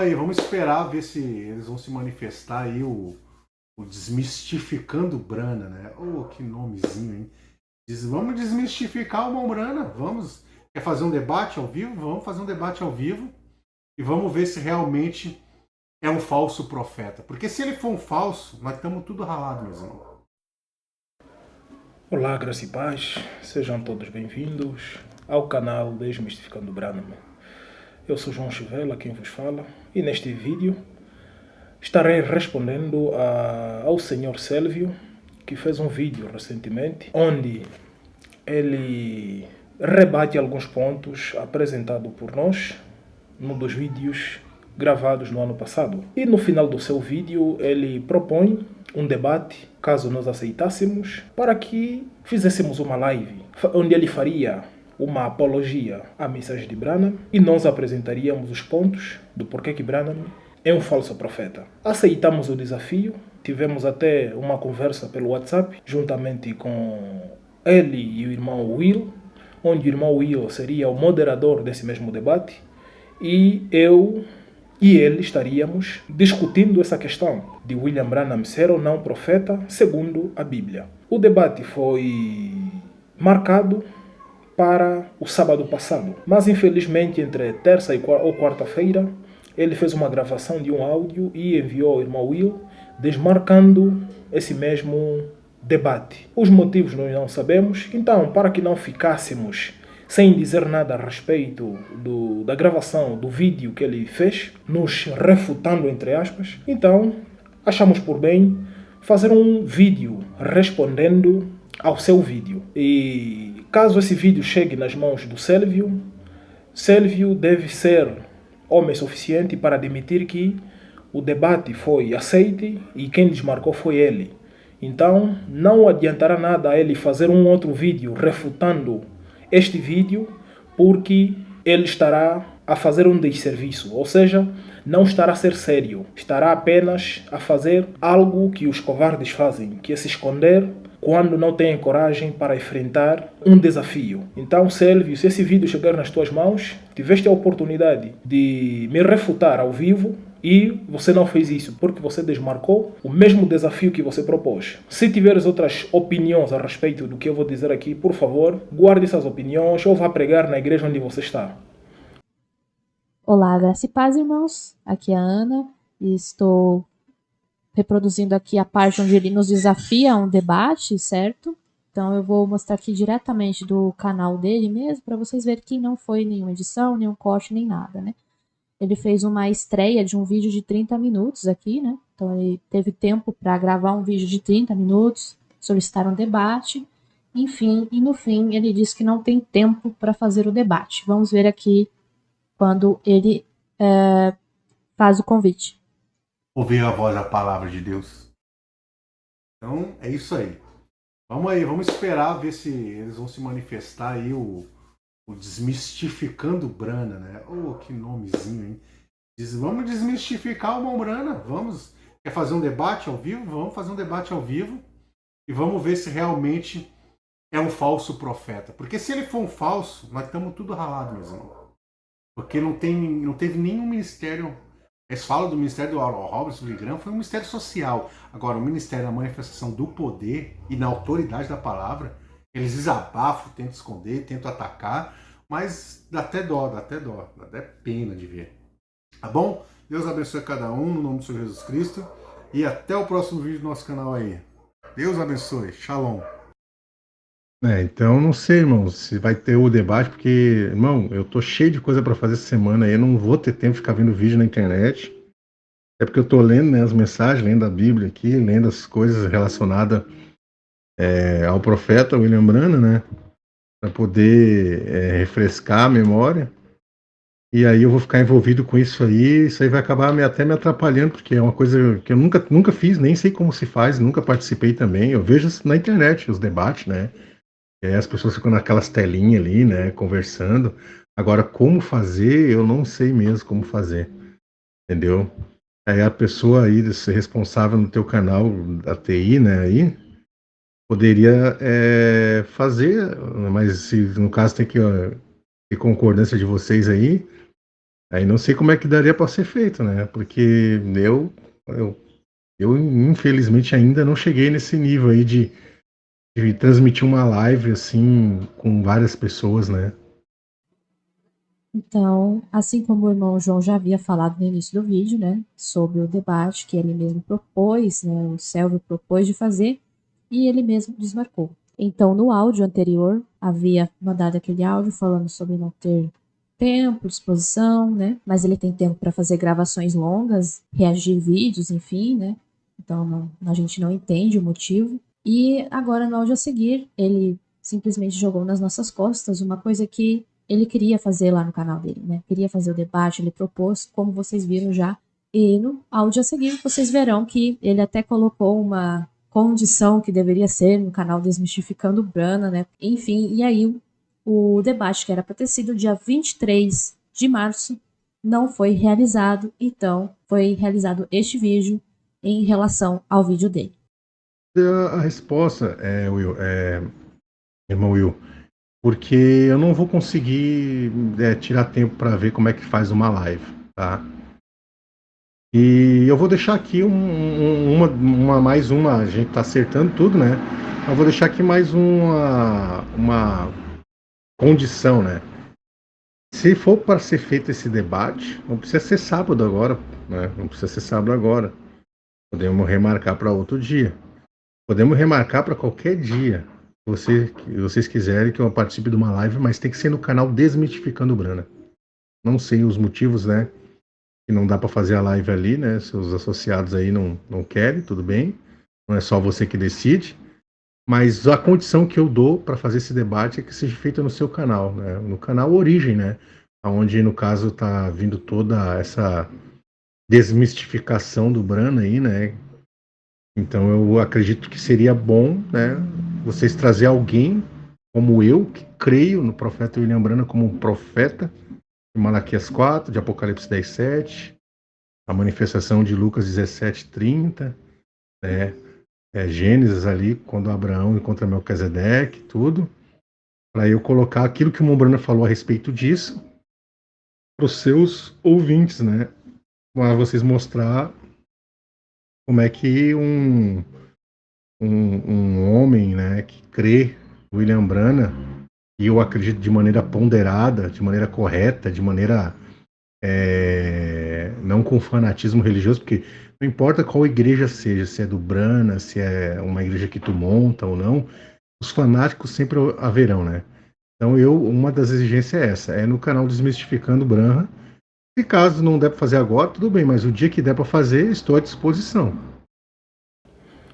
aí, vamos esperar ver se eles vão se manifestar aí, o Desmistificando Brana, né? Oh, que nomezinho, hein? Vamos desmistificar o Mombrana, vamos. Quer fazer um debate ao vivo? Vamos fazer um debate ao vivo e vamos ver se realmente é um falso profeta. Porque se ele for um falso, nós estamos tudo ralado, meus irmãos. Olá, graça e paz, sejam todos bem-vindos ao canal Desmistificando Branham. Eu sou João Chivela, quem vos fala, e neste vídeo estarei respondendo ao Sr. Sélvio, que fez um vídeo recentemente, onde ele rebate alguns pontos apresentados por nós num dos vídeos gravados no ano passado. E no final do seu vídeo ele propõe um debate, caso nós aceitássemos, para que fizéssemos uma live, onde ele faria uma apologia à mensagem de Branham e nós apresentaríamos os pontos do porquê que Branham é um falso profeta. Aceitamos o desafio, tivemos até uma conversa pelo WhatsApp, juntamente com ele e o irmão Will, onde o irmão Will seria o moderador desse mesmo debate, e eu e ele estaríamos discutindo essa questão de William Branham ser ou não profeta segundo a Bíblia. O debate foi marcado para o sábado passado, mas infelizmente entre terça ou quarta-feira ele fez uma gravação de um áudio e enviou ao irmão Will, desmarcando esse mesmo debate. Os motivos nós não sabemos, então para que não ficássemos sem dizer nada a respeito da gravação do vídeo que ele fez, nos refutando entre aspas, então achamos por bem fazer um vídeo respondendo ao seu vídeo. E caso esse vídeo chegue nas mãos do Sélvio, Sélvio deve ser homem suficiente para admitir que o debate foi aceite e quem desmarcou foi ele. Então não adiantará nada a ele fazer um outro vídeo refutando este vídeo, porque ele estará a fazer um desserviço, ou seja, não estará a ser sério, estará apenas a fazer algo que os covardes fazem, que é se esconder quando não têm coragem para enfrentar um desafio. Então, Sélvio, se esse vídeo chegar nas tuas mãos, tiveste a oportunidade de me refutar ao vivo, e você não fez isso porque você desmarcou o mesmo desafio que você propôs. Se tiveres outras opiniões a respeito do que eu vou dizer aqui, por favor, guarde essas opiniões ou vá pregar na igreja onde você está. Olá, graça e paz, irmãos. Aqui é a Ana e estou reproduzindo aqui a parte onde ele nos desafia a um debate, certo? Então eu vou mostrar aqui diretamente do canal dele mesmo, para vocês verem que não foi nenhuma edição, nenhum corte, nem nada, né? Ele fez uma estreia de um vídeo de 30 minutos aqui, né? Então ele teve tempo para gravar um vídeo de 30 minutos, solicitar um debate, enfim, e no fim ele disse que não tem tempo para fazer o debate. Vamos ver aqui quando ele faz o convite. Ouvir a voz da palavra de Deus. Então é isso aí. Vamos esperar ver se eles vão se manifestar aí, o Desmistificando Brana, né? Oh, que nomezinho, hein? Vamos desmistificar o Mombrana, vamos. Quer fazer um debate ao vivo? Vamos fazer um debate ao vivo e vamos ver se realmente é um falso profeta. Porque se ele for um falso, nós estamos tudo ralado, meus irmãos. Porque não teve nenhum ministério. Eles falam do ministério do Oral Roberts, do Graham, foi um ministério social. Agora, o ministério da manifestação do poder e na autoridade da palavra, eles desabafam, tentam esconder, tentam atacar, mas dá até dó, dá até pena de ver. Tá bom? Deus abençoe cada um, no nome do Senhor Jesus Cristo. E até o próximo vídeo do nosso canal aí. Deus abençoe. Shalom. Então não sei, irmão, se vai ter o debate, porque, irmão, eu tô cheio de coisa para fazer essa semana aí, eu não vou ter tempo de ficar vendo vídeo na internet. É porque eu tô lendo, né, as mensagens, lendo a Bíblia aqui, lendo as coisas relacionadas ao profeta William Branham, né, para poder refrescar a memória. E aí eu vou ficar envolvido com isso aí vai acabar até me atrapalhando, porque é uma coisa que eu nunca fiz, nem sei como se faz, nunca participei também. Eu vejo na internet os debates, né? As pessoas ficam naquelas telinhas ali, né, conversando. Agora, como fazer, eu não sei mesmo como fazer, entendeu? Aí a pessoa aí, responsável no teu canal da TI, né, aí, poderia fazer, mas se no caso tem que ter concordância de vocês aí, Aí não sei como é que daria para ser feito, né? Porque eu, eu infelizmente ainda não cheguei nesse nível aí de transmitir uma live assim com várias pessoas, né? Então, assim como o irmão João já havia falado no início do vídeo, né, sobre o debate que ele mesmo propôs, né, o Selvio propôs de fazer, e ele mesmo desmarcou. Então, no áudio anterior, havia mandado aquele áudio falando sobre não ter tempo, disposição, né, mas ele tem tempo para fazer gravações longas, reagir vídeos, enfim, né, então a gente não entende o motivo. E agora, no áudio a seguir, ele simplesmente jogou nas nossas costas uma coisa que ele queria fazer lá no canal dele, né? Queria fazer o debate, ele propôs, como vocês viram já. E no áudio a seguir, vocês verão que ele até colocou uma condição que deveria ser no canal Desmistificando Brana, né? Enfim, e aí o debate que era para ter sido dia 23 de março não foi realizado, então foi realizado este vídeo em relação ao vídeo dele. A resposta Will, irmão Will, porque eu não vou conseguir tirar tempo para ver como é que faz uma live, tá? E eu vou deixar aqui mais uma, a gente tá acertando tudo, né? Eu vou deixar aqui mais uma condição, né? Se for para ser feito esse debate, não precisa ser sábado agora, né? Não precisa ser sábado agora. Podemos remarcar para outro dia. Podemos remarcar para qualquer dia que vocês quiserem que eu participe de uma live, mas tem que ser no canal Desmistificando Brana. Não sei os motivos, né? Que não dá para fazer a live ali, né? Se os associados aí não querem, tudo bem. Não é só você que decide. Mas a condição que eu dou para fazer esse debate é que seja feita no seu canal, né? No canal Origem, né? Onde, no caso, está vindo toda essa desmistificação do Brana aí, né? Então eu acredito que seria bom, né? Vocês trazer alguém como eu, que creio no profeta William Brana como um profeta, de Malaquias 4, de Apocalipse 10:7, a manifestação de Lucas 17:30, né? Gênesis ali, quando Abraão encontra Melquisedeque, tudo, para eu colocar aquilo que o Mombrana falou a respeito disso para os seus ouvintes, né? Para vocês mostrar como é que um homem, né, que crê, William Brana, e eu acredito de maneira ponderada, de maneira correta, de maneira não com fanatismo religioso, porque não importa qual igreja seja, se é do Brana, se é uma igreja que tu monta ou não, os fanáticos sempre haverão, né? Então uma das exigências é essa, é no canal Desmistificando Brana. Se caso não der para fazer agora, tudo bem, mas o dia que der para fazer, estou à disposição.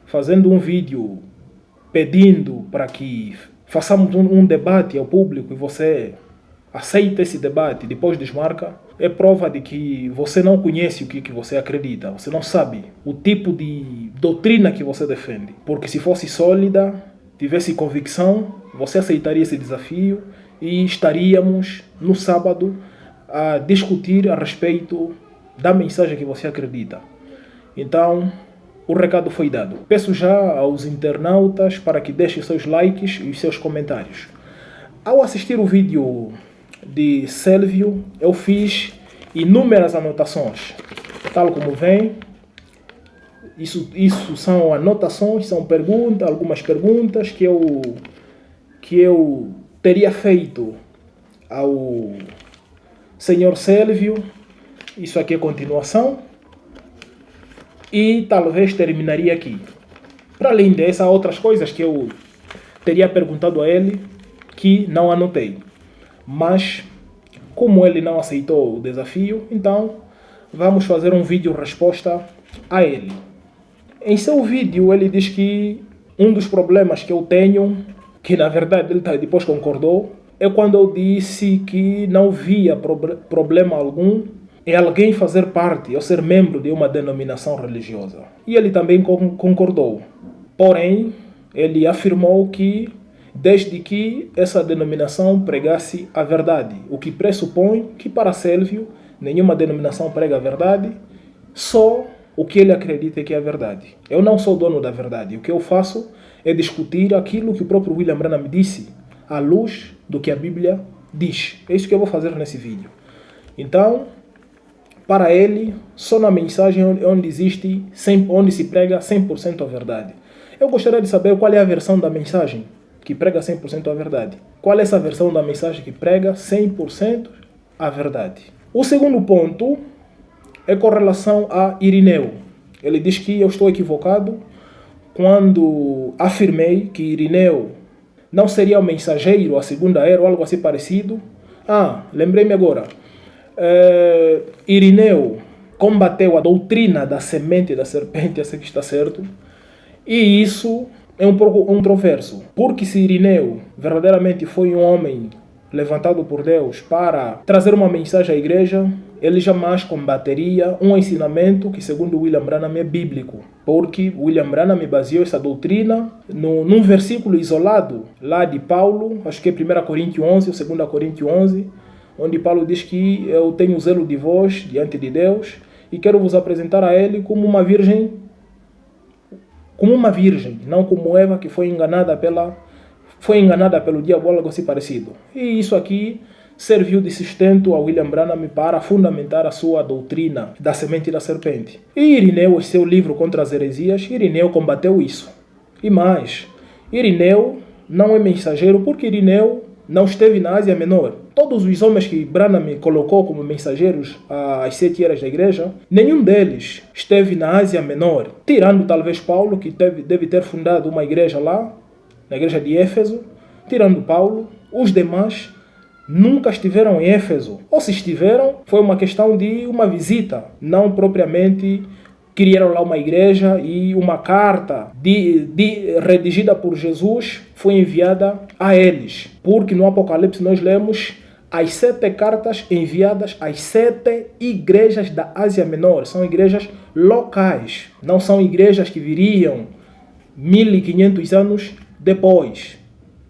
Fazendo um vídeo pedindo para que façamos um debate ao público e você aceita esse debate e depois desmarca, é prova de que você não conhece o que você acredita, você não sabe o tipo de doutrina que você defende. Porque se fosse sólida, tivesse convicção, você aceitaria esse desafio e estaríamos no sábado a discutir a respeito da mensagem que você acredita. Então, o recado foi dado. Peço já aos internautas para que deixem seus likes e seus comentários. Ao assistir o vídeo de Selvio, eu fiz inúmeras anotações. Tal como vem, isso são anotações, são perguntas, algumas perguntas que eu teria feito ao senhor Selvio. Isso aqui é continuação. E talvez terminaria aqui. Para além dessas, outras coisas que eu teria perguntado a ele que não anotei. Mas, como ele não aceitou o desafio, então vamos fazer um vídeo resposta a ele. Em seu vídeo ele diz que um dos problemas que eu tenho, que na verdade ele depois concordou, é quando eu disse que não via problema algum é alguém fazer parte ou ser membro de uma denominação religiosa. E ele também concordou. Porém, ele afirmou que, desde que essa denominação pregasse a verdade, o que pressupõe que para Selvio, nenhuma denominação prega a verdade, só o que ele acredita que é a verdade. Eu não sou dono da verdade. O que eu faço é discutir aquilo que o próprio William Branham me disse, à luz do que a Bíblia diz. É isso que eu vou fazer nesse vídeo. Então, para ele, só na mensagem onde onde se prega 100% a verdade. Eu gostaria de saber qual é a versão da mensagem que prega 100% a verdade. Qual é essa versão da mensagem que prega 100% a verdade? O segundo ponto é com relação a Irineu. Ele diz que eu estou equivocado quando afirmei que Irineu não seria o mensageiro, a segunda era, ou algo assim parecido. Lembrei-me agora. Irineu combateu a doutrina da semente da serpente, essa que está certo. E isso é um pouco controverso, porque se Irineu verdadeiramente foi um homem levantado por Deus para trazer uma mensagem à igreja, ele jamais combateria um ensinamento que, segundo William Branham, é bíblico. Porque William Branham baseou essa doutrina num versículo isolado lá de Paulo, acho que é 1 Coríntios 11 ou 2 Coríntios 11, onde Paulo diz que eu tenho zelo de vós diante de Deus e quero vos apresentar a ele como uma virgem, não como Eva que foi enganada pelo diabo, algo assim parecido. E isso aqui serviu de sustento a William Branham para fundamentar a sua doutrina da semente da serpente. E Irineu, em seu livro Contra as Heresias, Irineu combateu isso. E mais, Irineu não é mensageiro porque Irineu não esteve na Ásia Menor. Todos os homens que Branham colocou como mensageiros às 7 eras da igreja, nenhum deles esteve na Ásia Menor, tirando talvez Paulo, que deve ter fundado uma igreja lá, na igreja de Éfeso. Tirando Paulo, os demais nunca estiveram em Éfeso. Ou se estiveram, foi uma questão de uma visita, não propriamente criaram lá uma igreja e uma carta redigida por Jesus foi enviada a eles. Porque no Apocalipse nós lemos as 7 cartas enviadas às 7 igrejas da Ásia Menor. São igrejas locais, não são igrejas que viriam 1500 anos depois.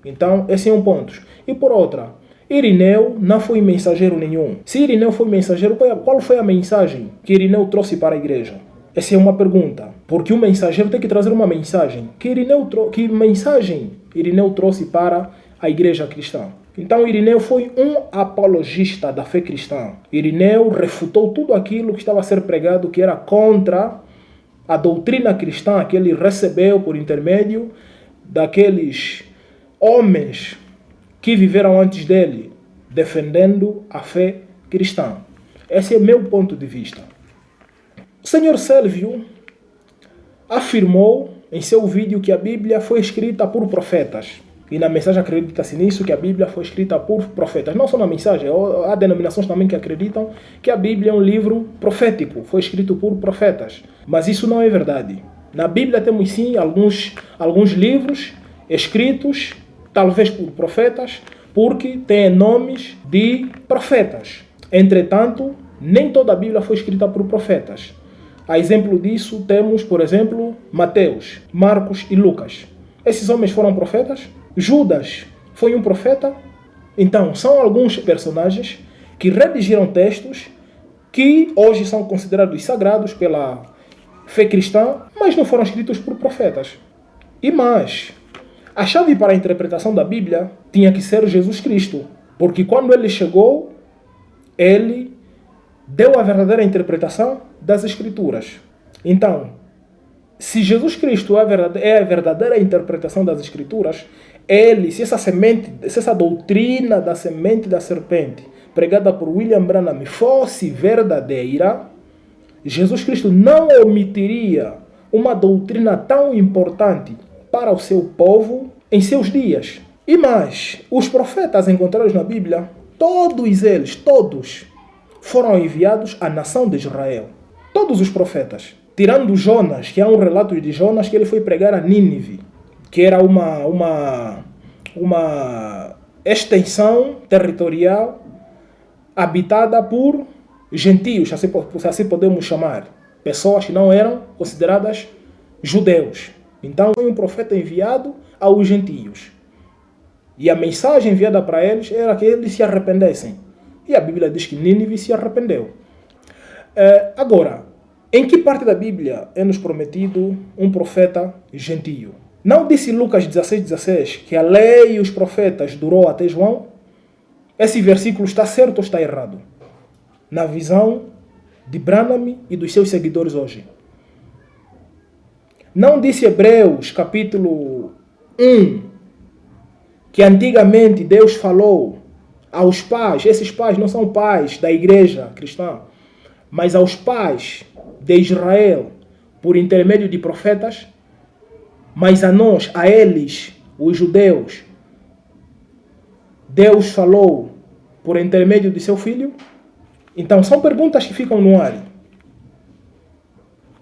Então, esse é um ponto. E por outra, Irineu não foi mensageiro nenhum. Se Irineu foi mensageiro, qual foi a mensagem que Irineu trouxe para a igreja? Essa é uma pergunta. Porque o mensageiro tem que trazer uma mensagem. Que mensagem Irineu trouxe para a igreja cristã? Então Irineu foi um apologista da fé cristã. Irineu refutou tudo aquilo que estava a ser pregado, que era contra a doutrina cristã que ele recebeu por intermédio daqueles homens que viveram antes dele, defendendo a fé cristã. Esse é meu ponto de vista. O senhor Sélvio afirmou em seu vídeo que a Bíblia foi escrita por profetas. E na mensagem acredita-se nisso, que a Bíblia foi escrita por profetas. Não só na mensagem, há denominações também que acreditam que a Bíblia é um livro profético, foi escrito por profetas. Mas isso não é verdade. Na Bíblia temos sim alguns livros escritos, talvez por profetas, porque têm nomes de profetas. Entretanto, nem toda a Bíblia foi escrita por profetas. A exemplo disso, temos, por exemplo, Mateus, Marcos e Lucas. Esses homens foram profetas? Judas foi um profeta? Então, são alguns personagens que redigiram textos que hoje são considerados sagrados pela fé cristã, mas não foram escritos por profetas. E mais, a chave para a interpretação da Bíblia tinha que ser Jesus Cristo, porque quando ele chegou, ele deu a verdadeira interpretação das Escrituras. Então, se Jesus Cristo é a verdadeira interpretação das Escrituras, se essa doutrina da semente da serpente, pregada por William Branham, fosse verdadeira, Jesus Cristo não omitiria uma doutrina tão importante para o seu povo em seus dias. E mais, os profetas encontrados na Bíblia, todos eles, foram enviados à nação de Israel. Todos os profetas. Tirando Jonas, que há um relato de Jonas que ele foi pregar a Nínive, que era uma extensão territorial habitada por gentios, assim podemos chamar. Pessoas que não eram consideradas judeus. Então foi um profeta enviado aos gentios. E a mensagem enviada para eles era que eles se arrependessem. E a Bíblia diz que Nínive se arrependeu. Agora, em que parte da Bíblia é nos prometido um profeta gentio? Não disse Lucas 16:16 que a lei e os profetas durou até João? Esse versículo está certo ou está errado? Na visão de Branham e dos seus seguidores hoje. Não disse Hebreus, capítulo 1, que antigamente Deus falou aos pais, esses pais não são pais da igreja cristã, mas aos pais de Israel, por intermédio de profetas, mas a nós, a eles, os judeus, Deus falou por intermédio de seu filho? Então, são perguntas que ficam no ar.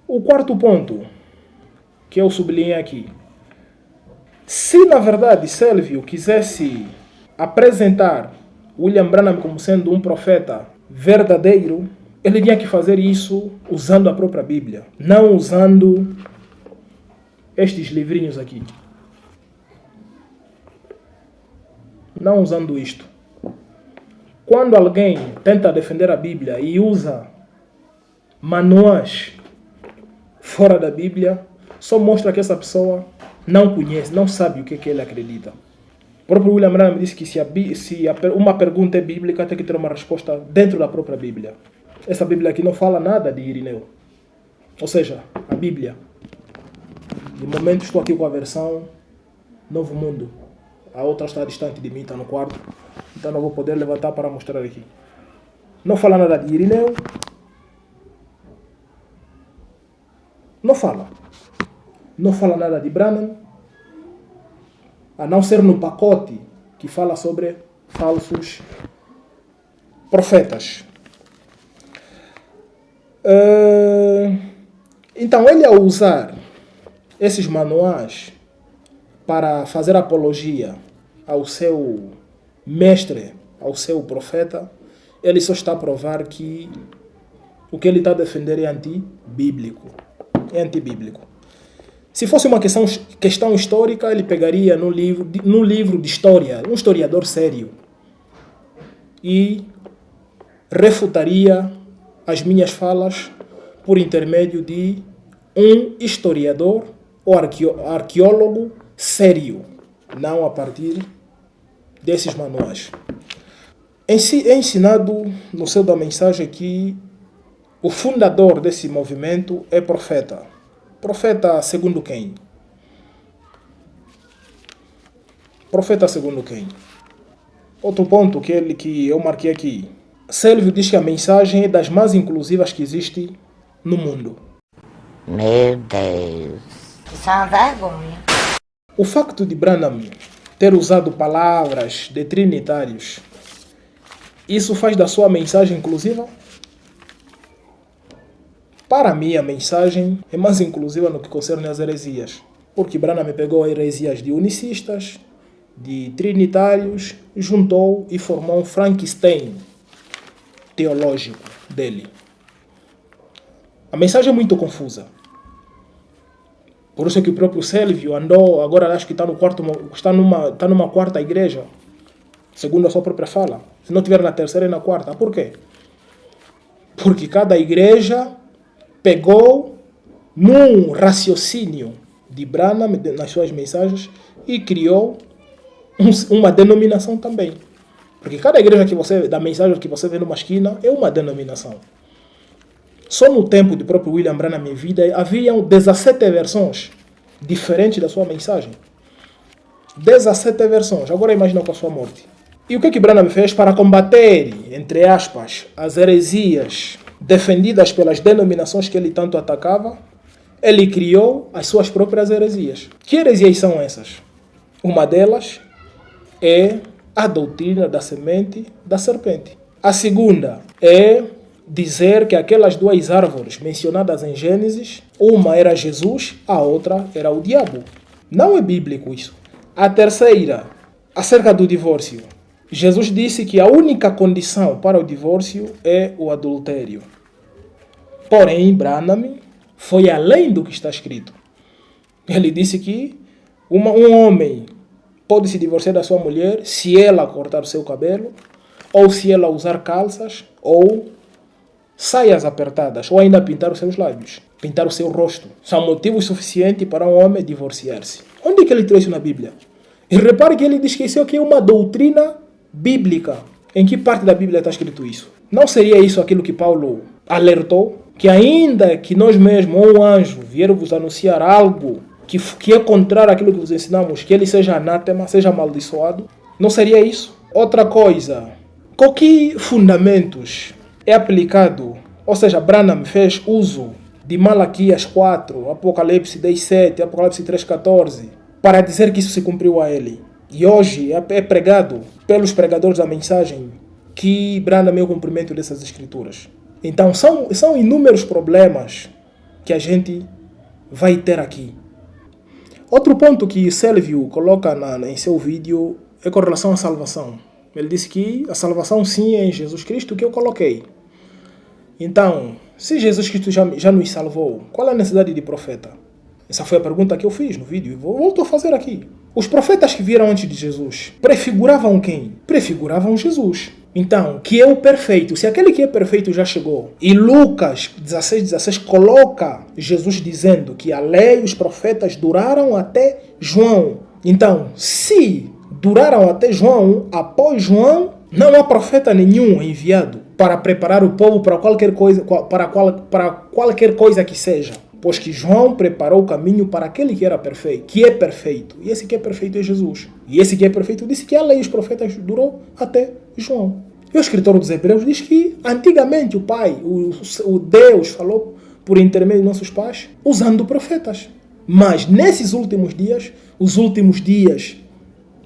O quarto ponto, que eu sublinhei aqui. Se, na verdade, Selvio quisesse apresentar William Branham como sendo um profeta verdadeiro, ele tinha que fazer isso usando a própria Bíblia, não usando estes livrinhos aqui. Não usando isto. Quando alguém tenta defender a Bíblia e usa manuais fora da Bíblia, só mostra que essa pessoa não conhece, não sabe o que ele acredita. O próprio William Branham disse que se uma pergunta é bíblica, tem que ter uma resposta dentro da própria Bíblia. Essa Bíblia aqui não fala nada de Irineu. Ou seja, a Bíblia. De momento estou aqui com a versão Novo Mundo. A outra está distante de mim, está no quarto. Então não vou poder levantar para mostrar aqui. Não fala nada de Irineu. Não fala. Não fala nada de Branham. A não ser no pacote que fala sobre falsos profetas. Então ele, ao usar esses manuais para fazer apologia ao seu mestre, ao seu profeta, ele só está a provar que o que ele está a defender é antibíblico. É antibíblico. Se fosse uma questão histórica, ele pegaria no livro de história, um historiador sério, e refutaria as minhas falas por intermédio de um historiador ou arqueólogo sério, não a partir desses manuais. É ensinado no céu da mensagem que o fundador desse movimento é profeta. Profeta segundo quem? Profeta segundo quem? Outro ponto que eu marquei aqui. Selvio diz que a mensagem é das mais inclusivas que existe no mundo. Meu Deus, isso é uma vergonha. O facto de Branham ter usado palavras de trinitários, isso faz da sua mensagem inclusiva? Para mim, a mensagem é mais inclusiva no que concerne às heresias. Porque Branham pegou heresias de unicistas, de trinitários, juntou e formou um Frankenstein teológico dele. A mensagem é muito confusa. Por isso é que o próprio Selvio andou, agora acho que está numa quarta igreja, segundo a sua própria fala. Se não estiver na terceira e na quarta. Por quê? Porque cada igreja pegou num raciocínio de Branham nas suas mensagens e criou uma denominação também. Porque cada igreja da mensagem que você vê numa esquina é uma denominação. Só no tempo do próprio William Branham em vida haviam 17 versões diferentes da sua mensagem. 17 versões. Agora imagina com a sua morte. E o que Branham fez para combater, entre aspas, as heresias defendidas pelas denominações que ele tanto atacava? Ele criou as suas próprias heresias. Que heresias são essas? Uma delas é a doutrina da semente da serpente. A segunda é dizer que aquelas duas árvores mencionadas em Gênesis, uma era Jesus, a outra era o diabo. Não é bíblico isso. A terceira, acerca do divórcio. Jesus disse que a única condição para o divórcio é o adultério. Porém, Branham foi além do que está escrito. Ele disse que um homem pode se divorciar da sua mulher se ela cortar o seu cabelo, ou se ela usar calças, ou saias apertadas, ou ainda pintar os seus lábios, pintar o seu rosto. São motivos suficientes para um homem divorciar-se. Onde é que ele trouxe isso na Bíblia? E repare que ele diz que isso aqui é uma doutrina bíblica. Em que parte da Bíblia está escrito isso? Não seria isso aquilo que Paulo alertou que ainda que nós mesmos ou um anjo vier vos anunciar algo que é contrário àquilo que vos ensinamos, que ele seja anátema, seja amaldiçoado, não seria isso? Outra coisa, com que fundamentos é aplicado, ou seja, Branham fez uso de Malaquias 4, Apocalipse 10:7, Apocalipse 3:14, para dizer que isso se cumpriu a ele. E hoje é pregado pelos pregadores da mensagem que Branham é o cumprimento dessas escrituras. Então são inúmeros problemas que a gente vai ter aqui. Outro ponto que Selvio coloca em seu vídeo é com relação à salvação. Ele disse que a salvação sim é em Jesus Cristo, que eu coloquei. Então, se Jesus Cristo já nos salvou, qual é a necessidade de profeta? Essa foi a pergunta que eu fiz no vídeo e volto a fazer aqui. Os profetas que vieram antes de Jesus prefiguravam quem? Prefiguravam Jesus. Então, que é o perfeito? Se aquele que é perfeito já chegou, e Lucas 16:16 coloca Jesus dizendo que a lei e os profetas duraram até João. Então, se duraram até João, após João, não há profeta nenhum enviado para preparar o povo para qualquer coisa que seja. Pois que João preparou o caminho para aquele que era perfeito, que é perfeito. E esse que é perfeito é Jesus. E esse que é perfeito disse que a lei e os profetas durou até João. E o escritor dos Hebreus diz que antigamente o Pai, o Deus, falou por intermédio de nossos pais, usando profetas. Mas nesses últimos dias, os últimos dias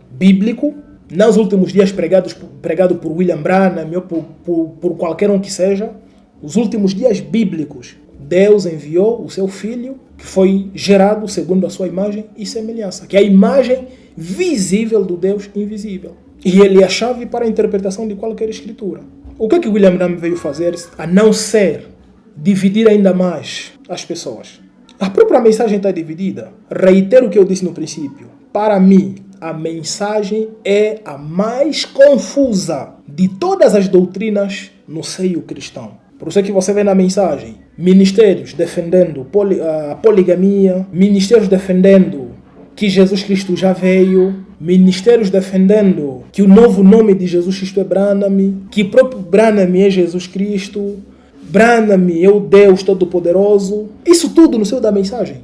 bíblicos, não os últimos dias pregado por William Branham ou por qualquer um que seja, os últimos dias bíblicos, Deus enviou o seu Filho, que foi gerado segundo a sua imagem e semelhança, que é a imagem visível do Deus invisível. E ele é a chave para a interpretação de qualquer escritura. O que William Branham veio fazer, a não ser dividir ainda mais as pessoas? A própria mensagem está dividida. Reitero o que eu disse no princípio. Para mim, a mensagem é a mais confusa de todas as doutrinas no seio cristão. Por isso é que você vê na mensagem ministérios defendendo a poligamia, ministérios defendendo que Jesus Cristo já veio, ministérios defendendo que o novo nome de Jesus Cristo é Branham, que o próprio Branham é Jesus Cristo, Branham é o Deus Todo-Poderoso. Isso tudo no seio da mensagem.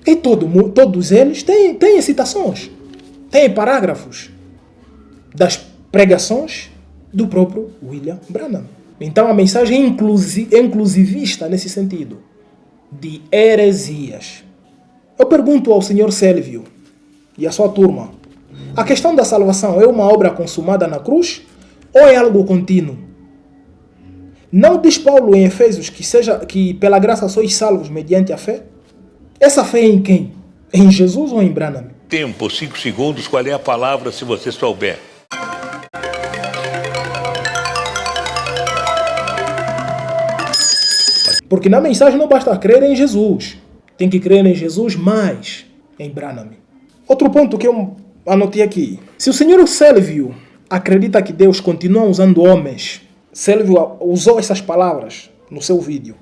E todos eles têm citações, têm parágrafos das pregações do próprio William Branham. Então a mensagem é inclusivista nesse sentido, de heresias. Eu pergunto ao Sr. Selvio e à sua turma, a questão da salvação é uma obra consumada na cruz ou é algo contínuo? Não diz Paulo em Efésios que pela graça sois salvos mediante a fé? Essa fé é em quem? Em Jesus ou em Branham? Tempo, 5 segundos, qual é a palavra se você souber? Porque na mensagem não basta crer em Jesus. Tem que crer em Jesus mais em Branham. Outro ponto que eu anotei aqui. Se o Sr. Selvio acredita que Deus continua usando homens, Selvio usou essas palavras no seu vídeo,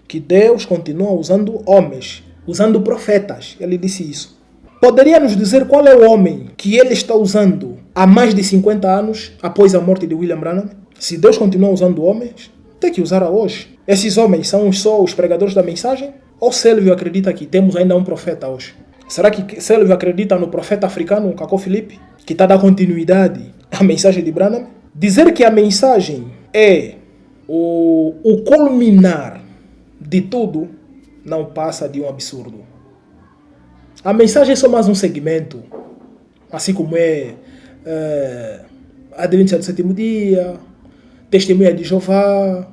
que Deus continua usando homens, usando profetas. Ele disse isso. Poderia nos dizer qual é o homem que ele está usando há mais de 50 anos após a morte de William Branham? Se Deus continua usando homens, tem que usar hoje. Esses homens são só os pregadores da mensagem? Ou Selvio acredita que temos ainda um profeta hoje? Será que Selvio acredita no profeta africano, Cacó Filipe, que está dando continuidade à mensagem de Branham? Dizer que a mensagem é o culminar de tudo não passa de um absurdo. A mensagem é só mais um segmento, assim como Adventista do Sétimo Dia, Testemunha de Jeová,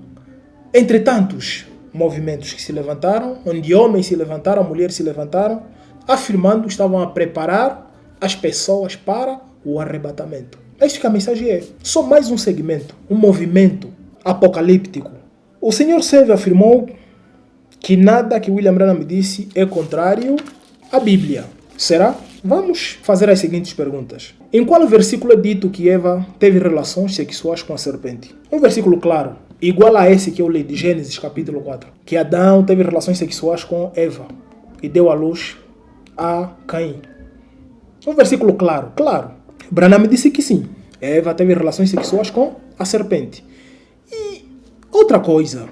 entre tantos movimentos que se levantaram, onde homens se levantaram, mulheres se levantaram, afirmando que estavam a preparar as pessoas para o arrebatamento. É isso que a mensagem é. Só mais um segmento, um movimento apocalíptico. O Sr. Selvio afirmou que nada que William Branham disse é contrário à Bíblia. Será? Vamos fazer as seguintes perguntas. Em qual versículo é dito que Eva teve relações sexuais com a serpente? Um versículo claro, igual a esse que eu li de Gênesis capítulo 4. Que Adão teve relações sexuais com Eva e deu à luz a Caim. Um versículo claro. Branham disse que sim. Eva teve relações sexuais com a serpente. E outra coisa,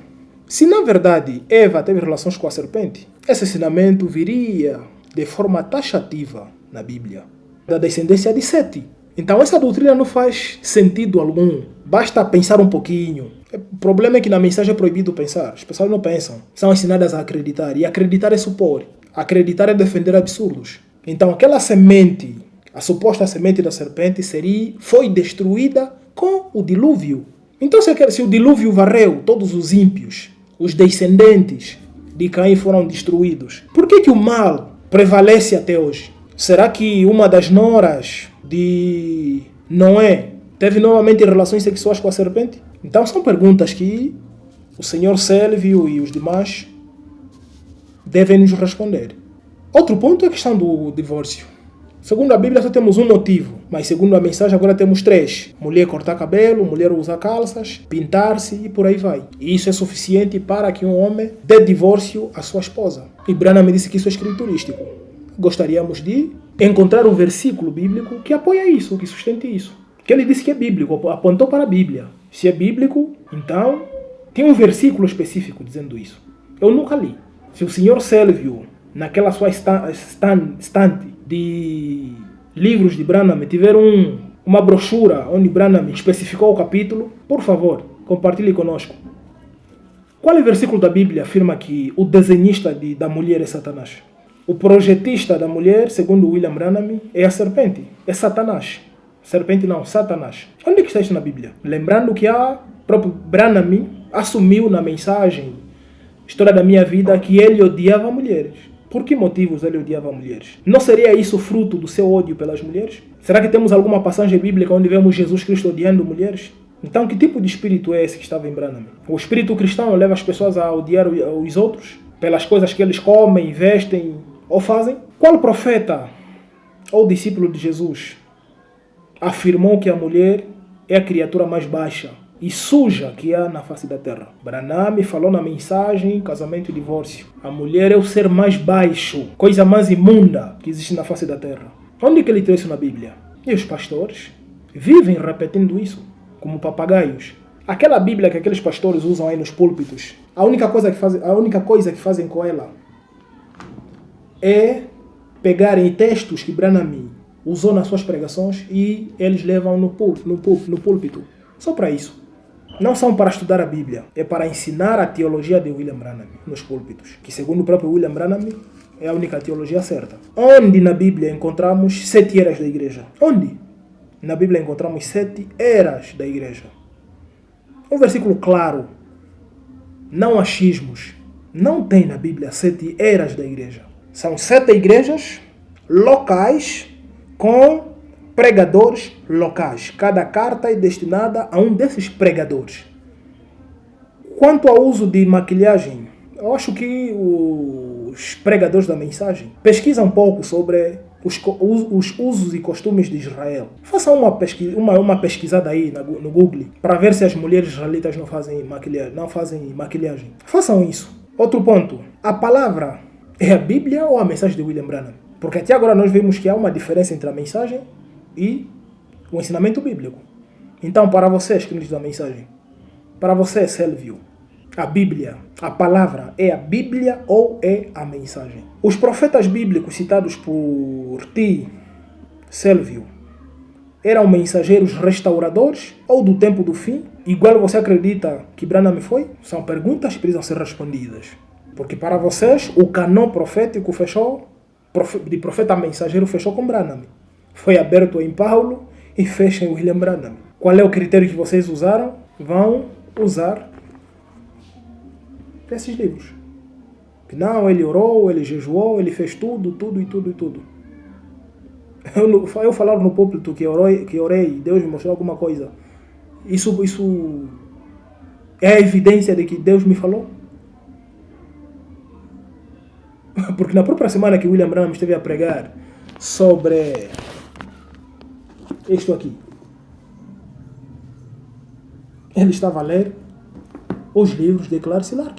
Se na verdade Eva teve relações com a serpente, esse ensinamento viria de forma taxativa na Bíblia, da descendência de Sete. Então essa doutrina não faz sentido algum. Basta pensar um pouquinho. O problema é que na mensagem é proibido pensar. As pessoas não pensam. São ensinadas a acreditar. E acreditar é supor. Acreditar é defender absurdos. Então aquela semente, a suposta semente da serpente, foi destruída com o dilúvio. Então se o dilúvio varreu todos os ímpios, os descendentes de Caim foram destruídos, por que o mal prevalece até hoje? Será que uma das noras de Noé teve novamente relações sexuais com a serpente? Então são perguntas que o Senhor Sélvio e os demais devem nos responder. Outro ponto é a questão do divórcio. Segundo a Bíblia só temos um motivo, mas segundo a mensagem agora temos 3. Mulher cortar cabelo, mulher usar calças, pintar-se e por aí vai. E isso é suficiente para que um homem dê divórcio à sua esposa. E Branham me disse que isso é escriturístico. Gostaríamos de encontrar um versículo bíblico que apoia isso, que sustente isso. Que ele disse que é bíblico, apontou para a Bíblia. Se é bíblico, então tem um versículo específico dizendo isso. Eu nunca li. Se o senhor Sélvio, naquela sua estante de livros de Branham, tiver uma brochura onde Branham especificou o capítulo, por favor, compartilhe conosco. Qual é o versículo da Bíblia afirma que o desenhista da mulher é Satanás? O projetista da mulher, segundo William Branham, é a serpente. É Satanás. Serpente não, Satanás. Onde é que está isso na Bíblia? Lembrando que o próprio Branham assumiu na mensagem História da Minha Vida que ele odiava mulheres. Por que motivos ele odiava mulheres? Não seria isso fruto do seu ódio pelas mulheres? Será que temos alguma passagem bíblica onde vemos Jesus Cristo odiando mulheres? Então que tipo de espírito é esse que estava em Branham? O espírito cristão leva as pessoas a odiar os outros pelas coisas que eles comem, vestem ou fazem? Qual profeta ou discípulo de Jesus afirmou que a mulher é a criatura mais baixa e suja que há na face da terra? Branham falou na mensagem Casamento e Divórcio. A mulher é o ser mais baixo, coisa mais imunda que existe na face da terra. Onde que ele trouxe isso na Bíblia? E os pastores vivem repetindo isso, como papagaios. Aquela Bíblia que aqueles pastores usam aí nos púlpitos, a única coisa que fazem com ela é pegarem textos que Branham usou nas suas pregações e eles levam no púlpito. Só para isso. Não são para estudar a Bíblia, é para ensinar a teologia de William Branham nos púlpitos, que segundo o próprio William Branham é a única teologia certa. Onde na Bíblia encontramos 7 eras da igreja? Onde? Na Bíblia encontramos 7 eras da igreja. Um versículo claro, não achismos. Não tem na Bíblia 7 eras da igreja. São 7 igrejas locais com pregadores locais. Cada carta é destinada a um desses pregadores. Quanto ao uso de maquilhagem, eu acho que os pregadores da mensagem pesquisam um pouco sobre os usos e costumes de Israel. Façam uma pesquisada aí no Google para ver se as mulheres israelitas não fazem maquilhagem. Façam isso. Outro ponto. A palavra é a Bíblia ou a mensagem de William Branham? Porque até agora nós vimos que há uma diferença entre a mensagem e o ensinamento bíblico. Então, para vocês, que nos da mensagem, para você, Sélvio, a Bíblia, a palavra é a Bíblia ou é a mensagem? Os profetas bíblicos citados por ti, Sélvio, eram mensageiros restauradores ou do tempo do fim? Igual você acredita que Branham foi? São perguntas que precisam ser respondidas. Porque para vocês, o canon profético de profeta mensageiro fechou com Branham. Foi aberto em Paulo e fecha em William Branham. Qual é o critério que vocês usaram? Vão usar esses livros. Que não, ele orou, ele jejuou, ele fez tudo. Eu falar no púlpito que orei, Deus me mostrou alguma coisa. Isso é a evidência de que Deus me falou? Porque na própria semana que William Branham esteve a pregar sobre isto aqui, ele estava a ler os livros de Clarence Lark.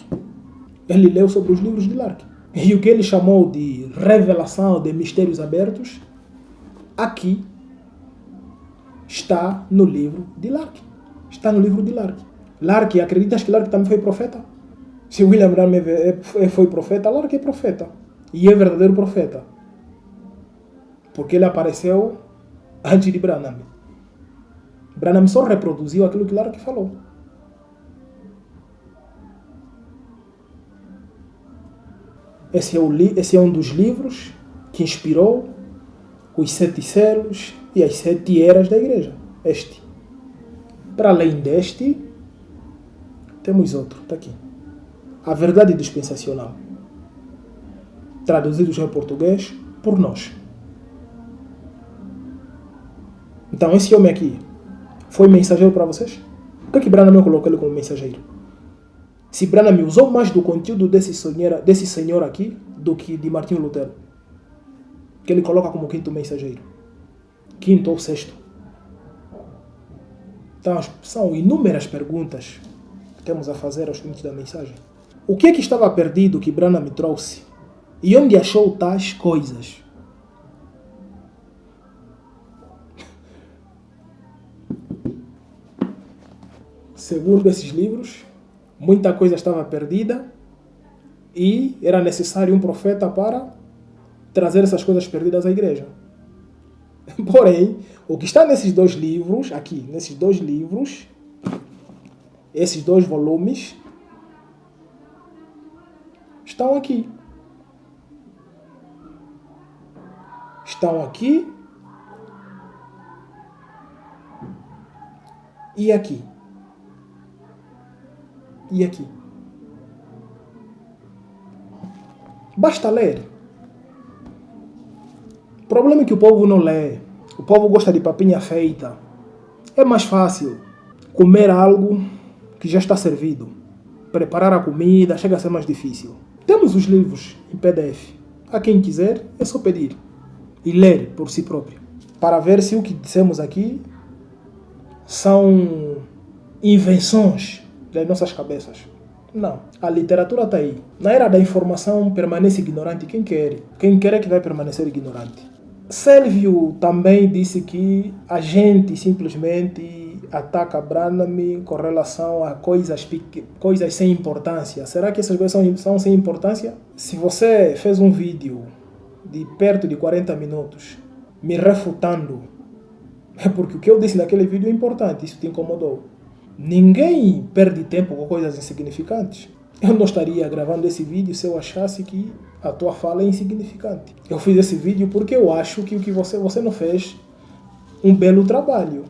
Ele leu sobre os livros de Lark. E o que ele chamou de revelação de mistérios abertos, aqui está no livro de Lark. Está no livro de Lark. Lark, acreditas que Lark também foi profeta? Se William Branham foi profeta, claro que é profeta. E é verdadeiro profeta. Porque ele apareceu antes de Branham. Branham só reproduziu aquilo que Lark falou. Esse é um dos livros que inspirou os 7 selos e as 7 eras da igreja. Este. Para além deste, temos outro. Está aqui. A Verdade Dispensacional. Traduzidos em português por nós. Então esse homem aqui foi mensageiro para vocês? Por que Branham colocou ele como mensageiro? Se Branham usou mais do conteúdo desse senhor aqui do que de Martinho Lutero, que ele coloca como 5º mensageiro, 5º ou 6º. Então são inúmeras perguntas que temos a fazer aos ouvintes da mensagem. O que é que estava perdido que Branham trouxe? E onde achou tais coisas? Segundo esses livros, muita coisa estava perdida e era necessário um profeta para trazer essas coisas perdidas à igreja. Porém, o que está nesses 2 livros, aqui, nesses 2 livros, esses 2 volumes, estão aqui. Estão aqui e aqui. E aqui. Basta ler. O problema é que o povo não lê. O povo gosta de papinha feita. É mais fácil comer algo que já está servido. Preparar a comida chega a ser mais difícil. Temos os livros em PDF. A quem quiser, é só pedir. E ler por si próprio. Para ver se o que dissemos aqui são invenções das nossas cabeças. Não. A literatura está aí. Na era da informação permanece ignorante quem quer. Quem quer é que vai permanecer ignorante. Sérvio também disse que a gente simplesmente ataca Branham com relação a coisas sem importância. Será que essas coisas são sem importância? Se você fez um vídeo de perto de 40 minutos me refutando, é porque o que eu disse naquele vídeo é importante, isso te incomodou. Ninguém perde tempo com coisas insignificantes. Eu não estaria gravando esse vídeo se eu achasse que a tua fala é insignificante. Eu fiz esse vídeo porque eu acho que o que você não fez um belo trabalho.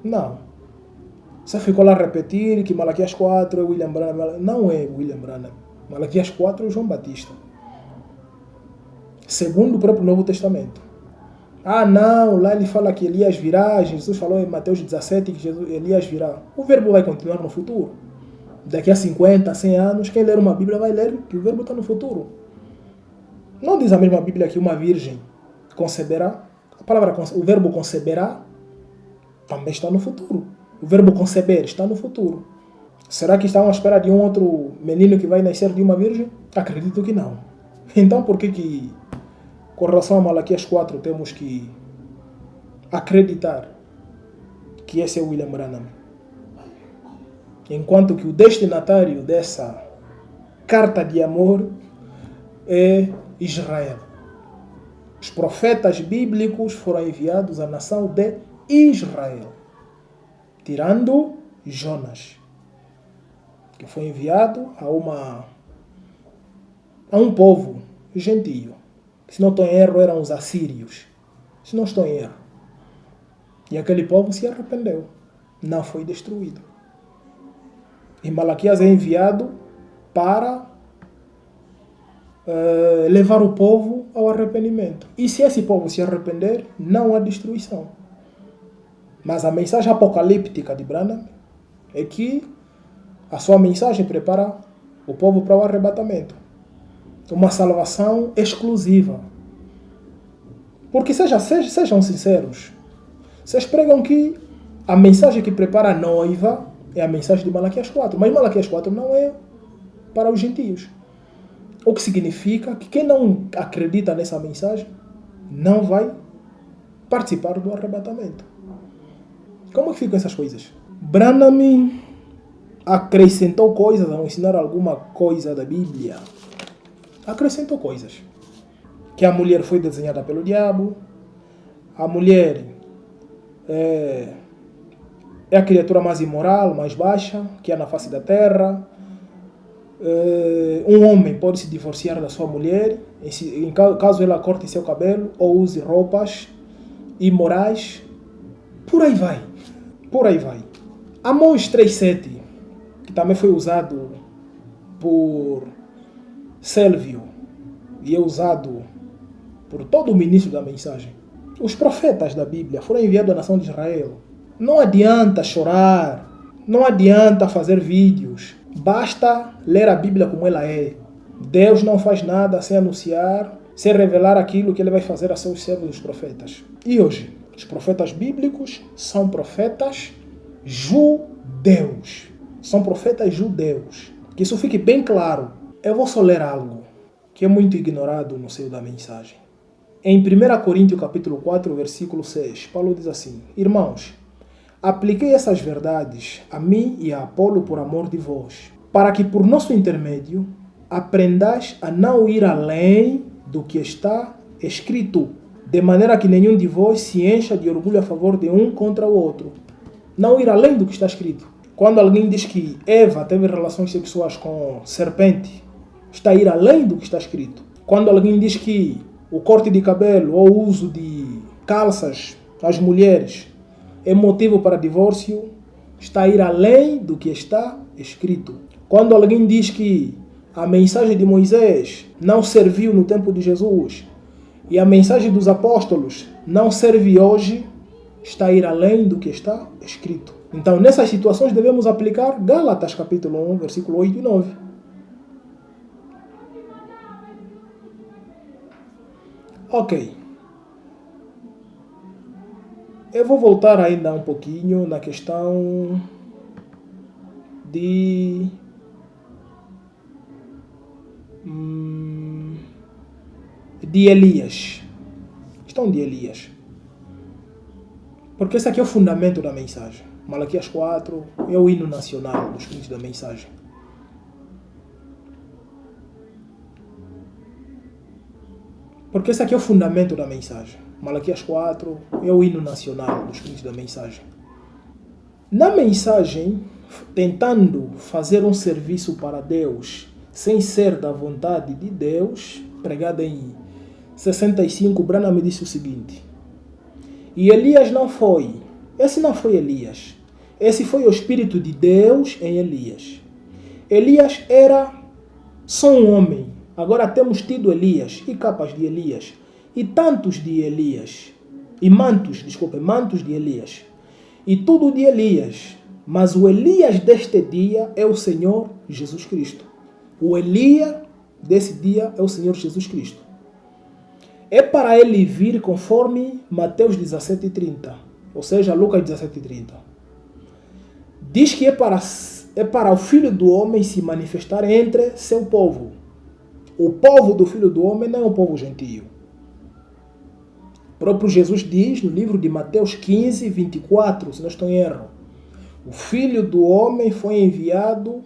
Não. Você ficou lá a repetir que Malaquias 4 é William Branham. Não é William Branham. Malaquias 4 é João Batista. Segundo o próprio Novo Testamento. Ah, não, lá ele fala que Elias virá. Jesus falou em Mateus 17 que Elias virá. O verbo vai continuar no futuro. Daqui a 50, 100 anos, quem ler uma Bíblia vai ler que o verbo está no futuro. Não diz a mesma Bíblia que uma virgem conceberá. O verbo conceberá também está no futuro. O verbo conceber está no futuro. Será que estão à espera de um outro menino que vai nascer de uma virgem? Acredito que não. Então por que com relação a Malaquias 4 temos que acreditar que esse é William Branham? Enquanto que o destinatário dessa carta de amor é Israel. Os profetas bíblicos foram enviados à nação de Israel, tirando Jonas, que foi enviado a um povo gentio. Se não estou em erro, eram os assírios. Se não estou em erro. E aquele povo se arrependeu. Não foi destruído. E Malaquias é enviado para levar o povo ao arrependimento. E se esse povo se arrepender, não há destruição. Mas a mensagem apocalíptica de Branham é que a sua mensagem prepara o povo para o arrebatamento. Uma salvação exclusiva. Porque sejam sinceros. Vocês pregam que a mensagem que prepara a noiva é a mensagem de Malaquias 4. Mas Malaquias 4 não é para os gentios. O que significa que quem não acredita nessa mensagem não vai participar do arrebatamento. Como que ficam essas coisas? Branham acrescentou coisas ao ensinar alguma coisa da Bíblia. Acrescentou coisas. Que a mulher foi desenhada pelo diabo, a mulher é a criatura mais imoral, mais baixa, que há na face da terra. Um homem pode se divorciar da sua mulher, caso ela corte seu cabelo ou use roupas imorais. Por aí vai. Por aí vai. Amós 3,7, que também foi usado por Sélvio e é usado por todo o ministro da mensagem. Os profetas da Bíblia foram enviados à nação de Israel. Não adianta chorar, não adianta fazer vídeos, basta ler a Bíblia como ela é. Deus não faz nada sem anunciar, sem revelar aquilo que Ele vai fazer a seus servos, os profetas. E hoje, os profetas bíblicos são profetas judeus. São profetas judeus. Que isso fique bem claro. Eu vou só ler algo que é muito ignorado no seio da mensagem. Em 1 Coríntios capítulo 4, versículo 6, Paulo diz assim: Irmãos, apliquei essas verdades a mim e a Apolo por amor de vós, para que por nosso intermédio aprendais a não ir além do que está escrito, de maneira que nenhum de vós se encha de orgulho a favor de um contra o outro. Não ir além do que está escrito. Quando alguém diz que Eva teve relações sexuais com serpente, está a ir além do que está escrito. Quando alguém diz que o corte de cabelo ou o uso de calças às mulheres é motivo para divórcio, está a ir além do que está escrito. Quando alguém diz que a mensagem de Moisés não serviu no tempo de Jesus e a mensagem dos apóstolos não serve hoje, está a ir além do que está escrito. Então, nessas situações, devemos aplicar Gálatas capítulo 1, versículo 8 e 9. Ok. Eu vou voltar ainda um pouquinho na questão de Elias. Questão de Elias. Porque esse aqui é o fundamento da mensagem. Malaquias 4 é o hino nacional dos crentes da mensagem. Porque esse aqui é o fundamento da mensagem. Malaquias 4 é o hino nacional dos crentes da mensagem. Na mensagem, tentando fazer um serviço para Deus, sem ser da vontade de Deus, pregada em 65, Branham disse o seguinte: e Elias não foi. Esse não foi Elias. Esse foi o Espírito de Deus em Elias. Elias era só um homem. Agora temos tido Elias e capas de Elias e tantos de Elias e mantos de Elias e tudo de Elias. Mas o Elias deste dia é o Senhor Jesus Cristo. O Elias desse dia é o Senhor Jesus Cristo. É para ele vir conforme Mateus 17:30, ou seja, Lucas 17:30. Diz que é para o Filho do Homem se manifestar entre seu povo. O povo do Filho do Homem não é um povo gentio. O próprio Jesus diz no livro de Mateus 15:24, se não estou em erro, o Filho do Homem foi enviado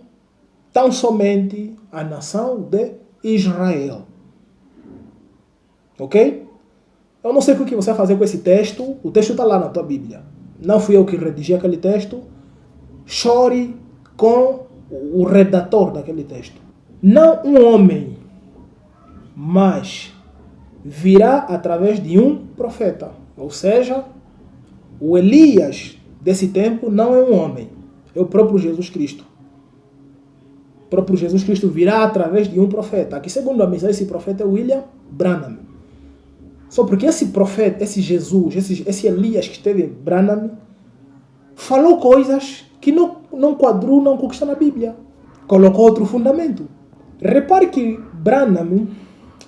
tão somente à nação de Israel. Ok? Eu não sei o que você vai fazer com esse texto. O texto está lá na tua Bíblia. Não fui eu que redigi aquele texto. Chore com o redator daquele texto. Não um homem, mas virá através de um profeta. Ou seja, o Elias desse tempo não é um homem. É o próprio Jesus Cristo. O próprio Jesus Cristo virá através de um profeta. Aqui, segundo a mensagem, esse profeta é William Branham. Só porque esse profeta, esse Jesus, esse Elias que esteve em Branham, falou coisas que não quadrou, não conquista na Bíblia. Colocou outro fundamento. Repare que Branham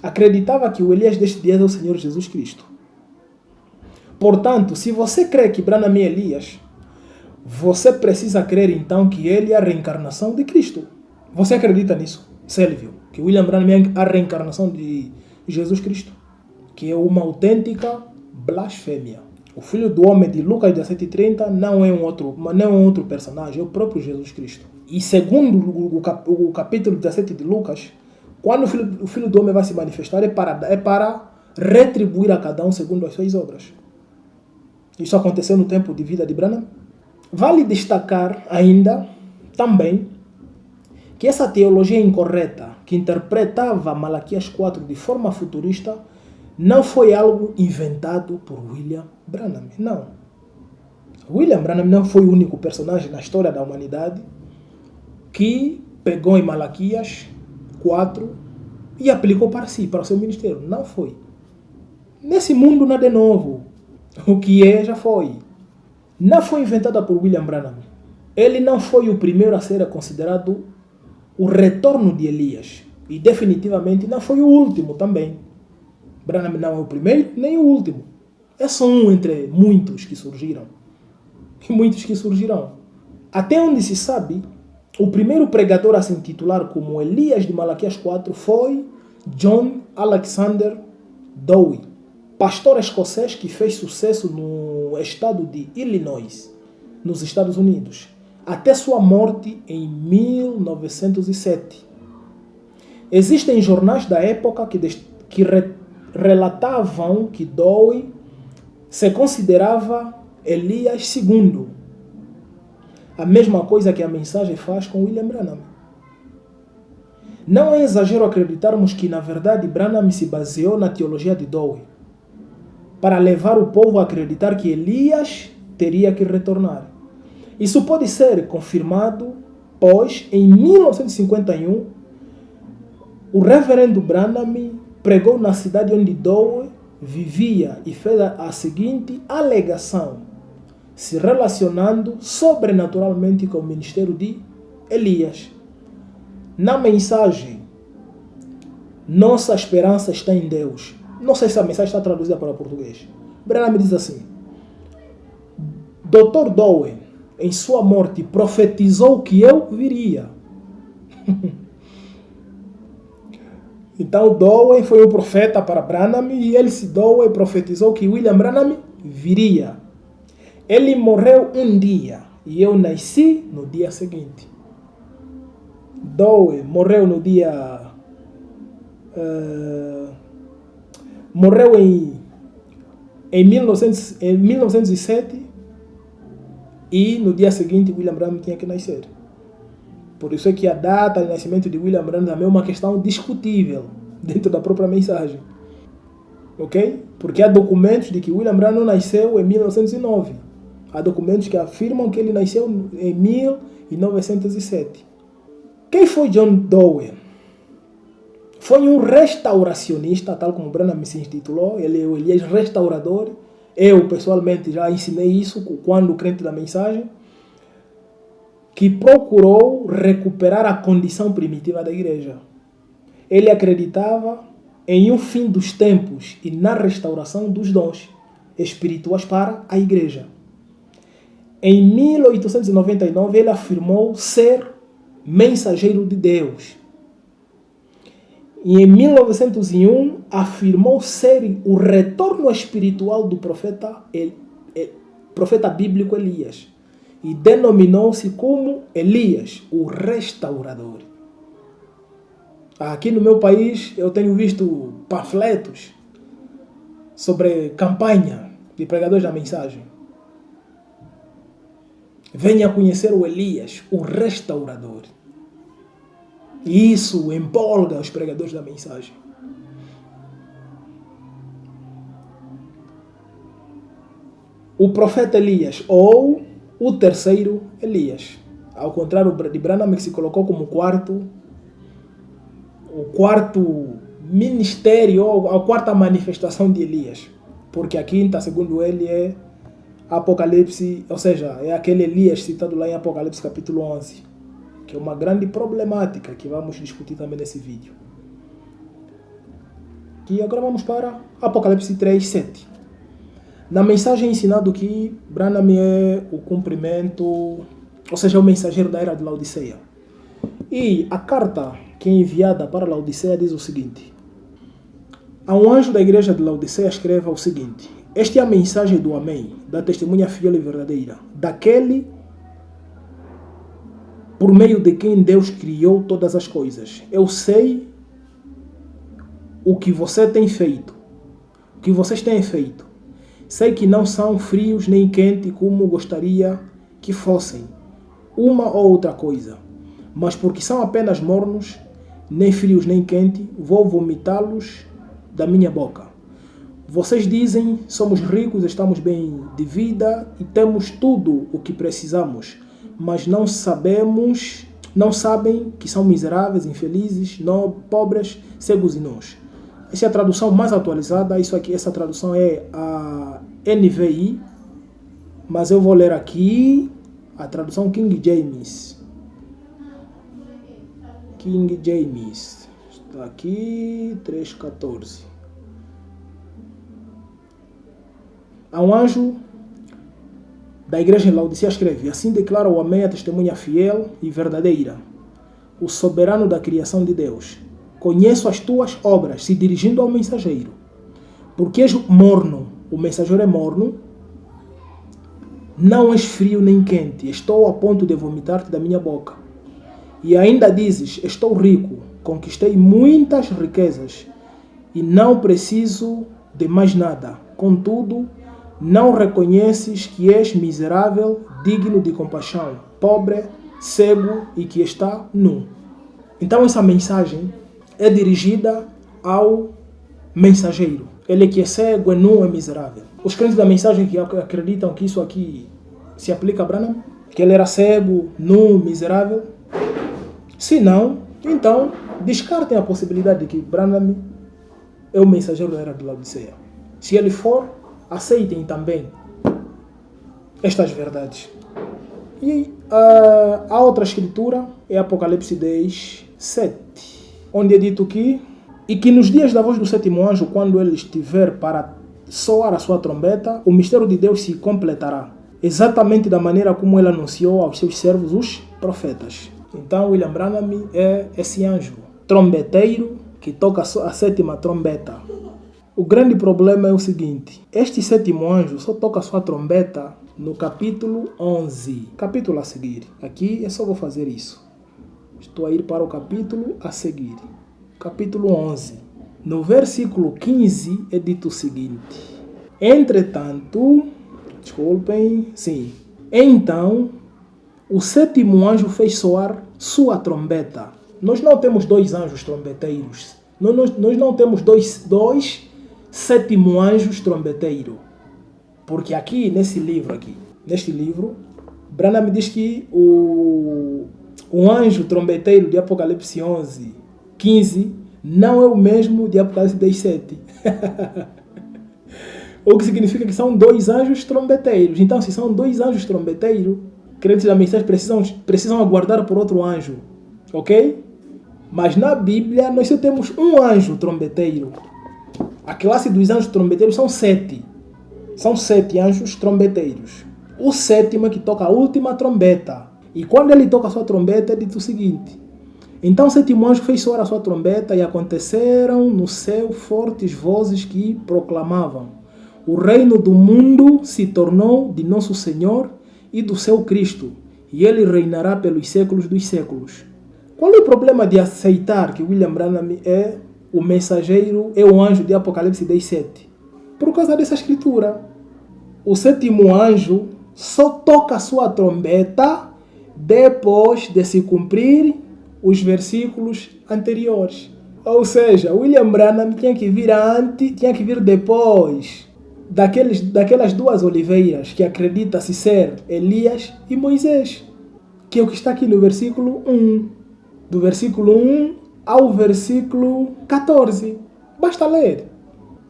acreditava que o Elias deste dia é o Senhor Jesus Cristo. Portanto, se você crê que Branham é Elias, você precisa crer então que ele é a reencarnação de Cristo. Você acredita nisso? Sélvio, que William Branham é a reencarnação de Jesus Cristo, que é uma autêntica blasfêmia. O Filho do Homem de Lucas 17:30 não é um outro personagem, é o próprio Jesus Cristo. E segundo o capítulo 17 de Lucas, quando o Filho do Homem vai se manifestar, é para retribuir a cada um segundo as suas obras. Isso aconteceu no tempo de vida de Branham. Vale destacar ainda, também, que essa teologia incorreta, que interpretava Malaquias 4 de forma futurista, não foi algo inventado por William Branham. Não. William Branham não foi o único personagem na história da humanidade que pegou em Malaquias 4 e aplicou para si, para o seu ministério. Não foi. Nesse mundo nada é novo. O que é, já foi. Não foi inventada por William Branham. Ele não foi o primeiro a ser considerado o retorno de Elias. E definitivamente não foi o último também. Branham não é o primeiro nem o último. É só um entre muitos que surgiram. E muitos que surgirão. Até onde se sabe, o primeiro pregador a se intitular como Elias de Malaquias 4 foi John Alexander Dowie, pastor escocês que fez sucesso no estado de Illinois, nos Estados Unidos, até sua morte em 1907. Existem jornais da época que relatavam que Dowie se considerava Elias II. A mesma coisa que a mensagem faz com William Branham. Não é exagero acreditarmos que, na verdade, Branham se baseou na teologia de Dowie para levar o povo a acreditar que Elias teria que retornar. Isso pode ser confirmado, pois, em 1951, o reverendo Branham pregou na cidade onde Dowie vivia e fez a seguinte alegação, se relacionando sobrenaturalmente com o ministério de Elias. Na mensagem, nossa esperança está em Deus. Não sei se a mensagem está traduzida para o português. Branham diz assim: Dr. Dowie, em sua morte, profetizou que eu viria. Então Dowie foi um profeta para Branham e Dowie profetizou que William Branham viria. Ele morreu um dia e eu nasci no dia seguinte. Dowie morreu no dia... morreu em 1907 e no dia seguinte William Branham tinha que nascer. Por isso é que a data de nascimento de William Branham também é uma questão discutível dentro da própria mensagem. Ok? Porque há documentos de que William Branham nasceu em 1909. Há documentos que afirmam que ele nasceu em 1907. Quem foi John Dowie? Foi um restauracionista, tal como Branham se intitulou. Ele é o Elias restaurador. Eu, pessoalmente, já ensinei isso quando crente da mensagem, que procurou recuperar a condição primitiva da igreja. Ele acreditava em um fim dos tempos e na restauração dos dons espirituais para a igreja. Em 1899, ele afirmou ser mensageiro de Deus. E em 1901, afirmou ser o retorno espiritual do profeta bíblico Elias. E denominou-se como Elias, o restaurador. Aqui no meu país, eu tenho visto panfletos sobre campanha de pregadores da mensagem. Venha conhecer o Elias, o restaurador. E isso empolga os pregadores da mensagem. O profeta Elias, ou o terceiro Elias. Ao contrário de Branham, que se colocou como o quarto ministério, ou a quarta manifestação de Elias. Porque a quinta, segundo ele, é Apocalipse, ou seja, é aquele Elias citado lá em Apocalipse capítulo 11, que é uma grande problemática que vamos discutir também nesse vídeo. E agora vamos para Apocalipse 3:7. Na mensagem é ensinado que Branham é o cumprimento, ou seja, o mensageiro da era de Laodiceia. E a carta que é enviada para Laodiceia diz o seguinte: a um anjo da igreja de Laodiceia escreva o seguinte: esta é a mensagem do Amém, da testemunha fiel e verdadeira, daquele por meio de quem Deus criou todas as coisas. Eu sei o que você tem feito, o que vocês têm feito. Sei que não são frios nem quentes como gostaria que fossem, uma ou outra coisa. Mas porque são apenas mornos, nem frios nem quentes, vou vomitá-los da minha boca. Vocês dizem, somos ricos, estamos bem de vida e temos tudo o que precisamos, mas não sabem que são miseráveis, infelizes, pobres, cegos e nus. Essa é a tradução mais atualizada. Essa tradução é a NVI, mas eu vou ler aqui a tradução King James. King James. Está aqui, 3:14. A um anjo da igreja em Laodiceia escreve: assim declara o Amém, a testemunha fiel e verdadeira, o soberano da criação de Deus. Conheço as tuas obras, se dirigindo ao mensageiro, porque és morno, o mensageiro é morno, não és frio nem quente, estou a ponto de vomitar-te da minha boca. E ainda dizes, estou rico, conquistei muitas riquezas e não preciso de mais nada. Contudo, não reconheces que és miserável, digno de compaixão, pobre, cego e que está nu. Então essa mensagem é dirigida ao mensageiro. Ele que é cego, é nu, é miserável. Os crentes da mensagem que acreditam que isso aqui se aplica a Branham, que ele era cego, nu, miserável. Se não, então descartem a possibilidade de que Branham é o mensageiro da era de Laodiceia. Se ele for, aceitem também estas verdades. E a outra escritura é Apocalipse 10:7, onde é dito que e que nos dias da voz do sétimo anjo, quando ele estiver para soar a sua trombeta, o mistério de Deus se completará, exatamente da maneira como ele anunciou aos seus servos, os profetas. Então William Branham é esse anjo trombeteiro que toca a sétima trombeta. O grande problema é o seguinte: este sétimo anjo só toca a sua trombeta no capítulo 11, capítulo a seguir. Aqui eu só vou fazer isso. Estou a ir para o capítulo a seguir. Capítulo 11. No versículo 15 é dito o seguinte: entretanto, então o sétimo anjo fez soar sua trombeta. Nós não temos dois anjos trombeteiros. Nós não temos dois sétimo anjos trombeteiros. Porque aqui, neste livro, Branham diz que o anjo trombeteiro de Apocalipse 11:15 não é o mesmo de Apocalipse 10:7. O que significa que são dois anjos trombeteiros. Então, se são dois anjos trombeteiros, crentes da mensagem precisam aguardar por outro anjo. Ok? Mas na Bíblia, nós só temos um anjo trombeteiro. A classe dos anjos trombeteiros são 7. São 7 anjos trombeteiros. O sétimo é que toca a última trombeta. E quando ele toca a sua trombeta, é dito o seguinte: então o sétimo anjo fez soar a sua trombeta e aconteceram no céu fortes vozes que proclamavam: o reino do mundo se tornou de nosso Senhor e do seu Cristo, e ele reinará pelos séculos dos séculos. Qual é o problema de aceitar que William Branham é o mensageiro, é o anjo de Apocalipse 10:7? Por causa dessa escritura. O sétimo anjo só toca a sua trombeta depois de se cumprir os versículos anteriores. Ou seja, William Branham tinha que vir depois daquelas duas oliveiras que acredita-se ser Elias e Moisés, que é o que está aqui no versículo 1. Do versículo 1 ao versículo 14. Basta ler.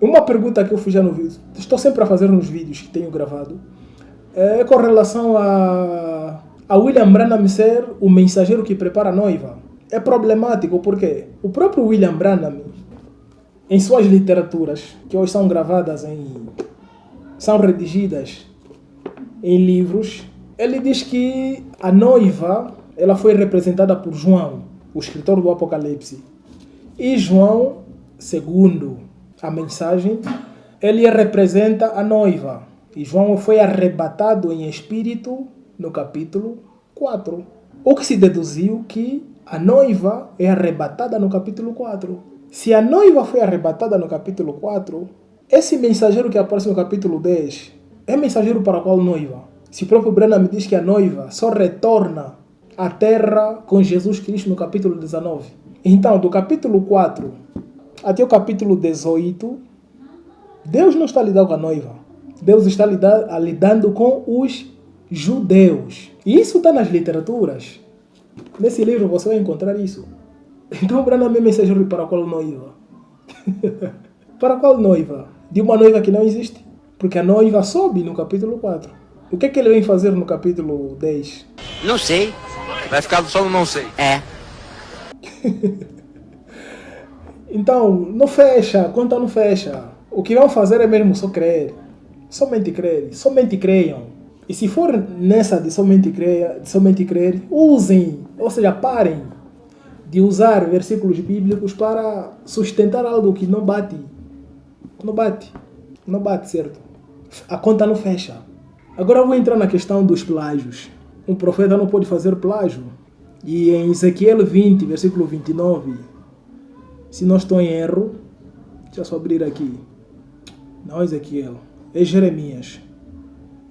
Uma pergunta que eu fiz já no vídeo, estou sempre a fazer nos vídeos que tenho gravado, é com relação a William Branham ser o mensageiro que prepara a noiva. É problemático porque o próprio William Branham, em suas literaturas, que hoje são gravadas são redigidas em livros, ele diz que a noiva ela foi representada por João, o escritor do Apocalipse. E João, segundo a mensagem, ele representa a noiva. E João foi arrebatado em espírito no capítulo 4. o que se deduziu que a noiva é arrebatada no capítulo 4. Se a noiva foi arrebatada no capítulo 4, esse mensageiro que aparece no capítulo 10 é mensageiro para qual noiva? Se o próprio Branham me diz que a noiva só retorna à terra com Jesus Cristo no capítulo 19. Então, do capítulo 4 até o capítulo 18, Deus não está lidando com a noiva. Deus está lidando com os judeus. E isso está nas literaturas. Nesse livro você vai encontrar isso. Então, o Branham é mensageiro para qual noiva? Para qual noiva? De uma noiva que não existe. Porque a noiva sobe no capítulo 4. O que é que ele vem fazer no capítulo 10? Não sei. Vai ficar só no não sei. É. Então, não fecha. A conta não fecha. O que vão fazer é mesmo só crer. Somente crer. Somente creiam. E se for nessa de somente crer, usem. Ou seja, parem de usar versículos bíblicos para sustentar algo que não bate. Não bate. Não bate, certo? A conta não fecha. Agora eu vou entrar na questão dos plágios. Um profeta não pode fazer plágio. E em Ezequiel 20, versículo 29, se não estou em erro, deixa eu só abrir aqui. Não é Ezequiel, é Jeremias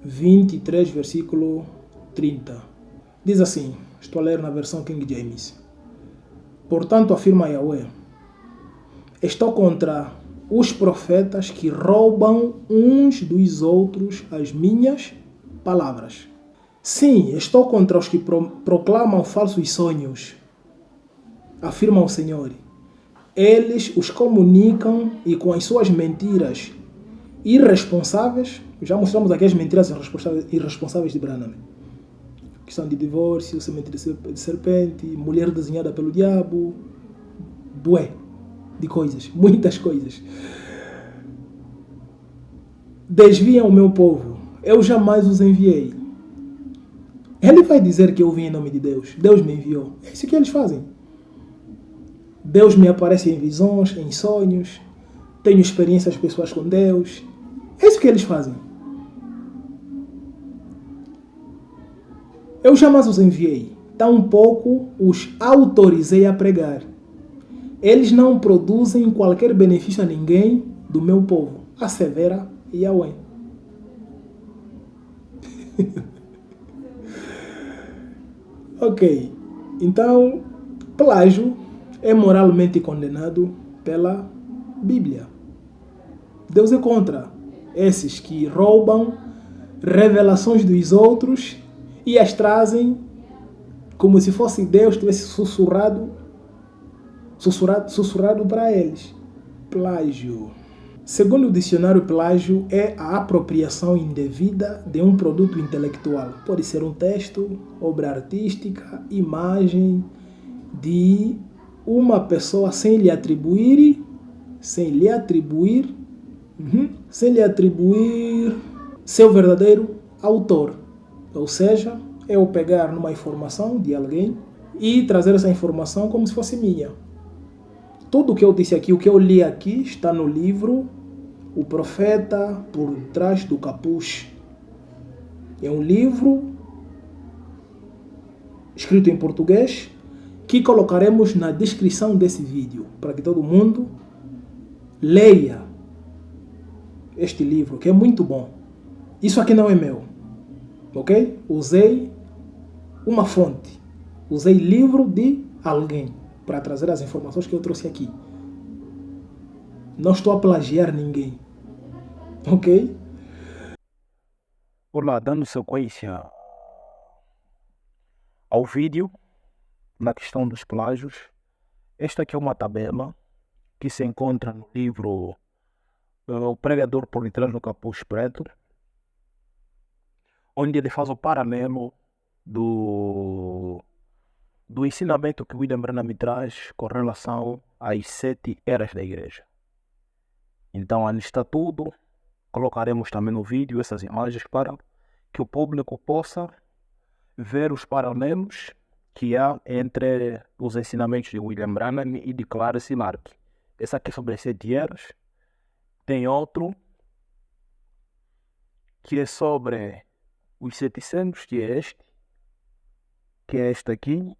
23, versículo 30. Diz assim, estou a ler na versão King James. Portanto, afirma Yahweh, estou contra os profetas que roubam uns dos outros as minhas palavras. Sim, estou contra os que proclamam falsos sonhos, afirma o Senhor. Eles os comunicam e com as suas mentiras irresponsáveis, já mostramos aqui as mentiras irresponsáveis de Branham. Questão de divórcio, semente de serpente, mulher desenhada pelo diabo, bué de coisas, muitas coisas. Desviam o meu povo, eu jamais os enviei. Ele vai dizer que eu vim em nome de Deus. Deus me enviou. É isso que eles fazem. Deus me aparece em visões, em sonhos. Tenho experiências pessoais com Deus. É isso que eles fazem. Eu jamais os enviei. Tampouco os autorizei a pregar. Eles não produzem qualquer benefício a ninguém do meu povo. Assevera Yahweh. Ok, então plágio é moralmente condenado pela Bíblia. Deus é contra esses que roubam revelações dos outros e as trazem como se fosse Deus tivesse sussurrado para eles. Plágio. Segundo o dicionário, plágio é a apropriação indevida de um produto intelectual. Pode ser um texto, obra artística, imagem de uma pessoa sem lhe atribuir seu verdadeiro autor. Ou seja, eu pegar numa informação de alguém e trazer essa informação como se fosse minha. Tudo o que eu disse aqui, o que eu li aqui, está no livro O Profeta por Trás do Capuz. É um livro escrito em português que colocaremos na descrição desse vídeo para que todo mundo leia este livro, que é muito bom. Isso aqui não é meu, ok? Usei uma fonte, usei livro de alguém para trazer as informações que eu trouxe aqui. Não estou a plagiar ninguém, ok? Olá, dando sequência ao vídeo na questão dos plágios, esta aqui é uma tabela que se encontra no livro O Pregador por Detrás do Capuz Preto, onde ele faz o paralelo do ensinamento que William Branham traz com relação às 7 eras da igreja. Então ali está tudo. Colocaremos também no vídeo essas imagens para que o público possa ver os paralelos que há entre os ensinamentos de William Branham e de Clarence Lark. Esse aqui é sobre as 7 eras. Tem outro que é sobre os 700, que é este. que é esta aqui.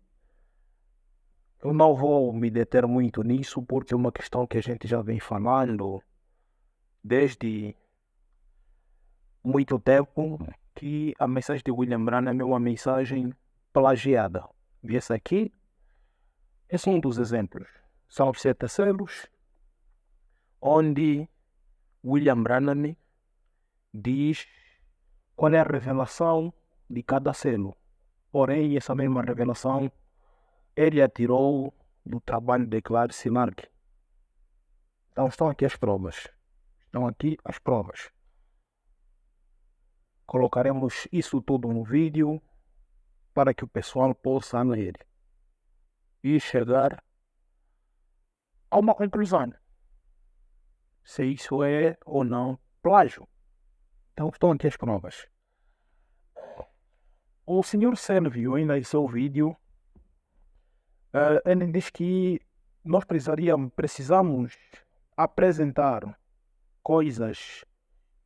Eu não vou me deter muito nisso, porque é uma questão que a gente já vem falando desde muito tempo, que a mensagem de William Branham é uma mensagem plagiada. E esse aqui, esse é um dos exemplos. São os 7 selos, onde William Branham diz qual é a revelação de cada selo. Porém, essa mesma revelação ele a tirou do trabalho de Clarence Lark. Então estão aqui as provas. Estão aqui as provas. Colocaremos isso tudo no vídeo para que o pessoal possa ler e chegar a uma conclusão se isso é ou não plágio. Então estão aqui as provas. O senhor Sérvio, ainda em seu vídeo, ele diz que nós precisamos apresentar coisas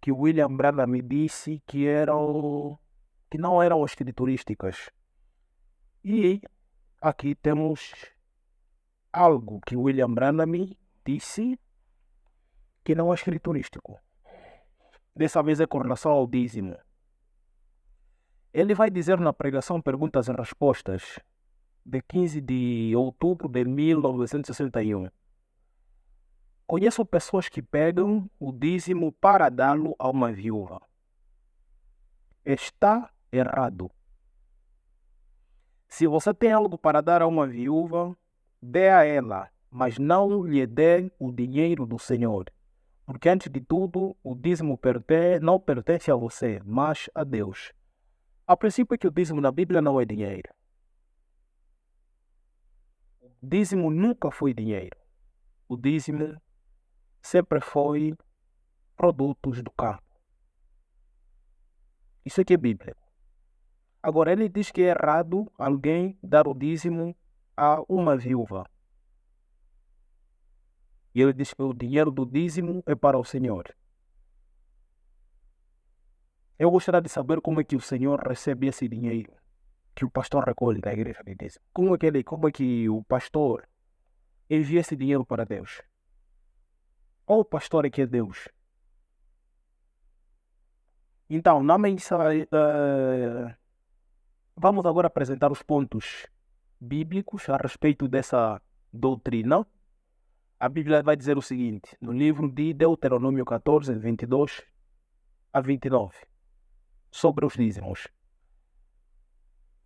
que William Branham me disse que não eram escriturísticas. E aqui temos algo que William Branham me disse que não é escriturístico. Dessa vez é com relação ao dízimo. Ele vai dizer na pregação Perguntas e Respostas, de 15 de outubro de 1961. Conheço pessoas que pegam o dízimo para dá-lo a uma viúva. Está errado. Se você tem algo para dar a uma viúva, dê a ela, mas não lhe dê o dinheiro do Senhor. Porque antes de tudo, o dízimo não pertence a você, mas a Deus. A princípio é que o dízimo na Bíblia não é dinheiro. O dízimo nunca foi dinheiro. O dízimo sempre foi produtos do campo. Isso aqui é Bíblia. Agora ele diz que é errado alguém dar o dízimo a uma viúva. E ele diz que o dinheiro do dízimo é para o Senhor. Eu gostaria de saber como é que o Senhor recebe esse dinheiro que o pastor recolhe da igreja de dízimo. Como é que o pastor envia esse dinheiro para Deus? Ou o pastor é que é Deus? Então, na mensagem, vamos agora apresentar os pontos bíblicos a respeito dessa doutrina. A Bíblia vai dizer o seguinte, no livro de Deuteronômio 14, 22 a 29, sobre os dízimos.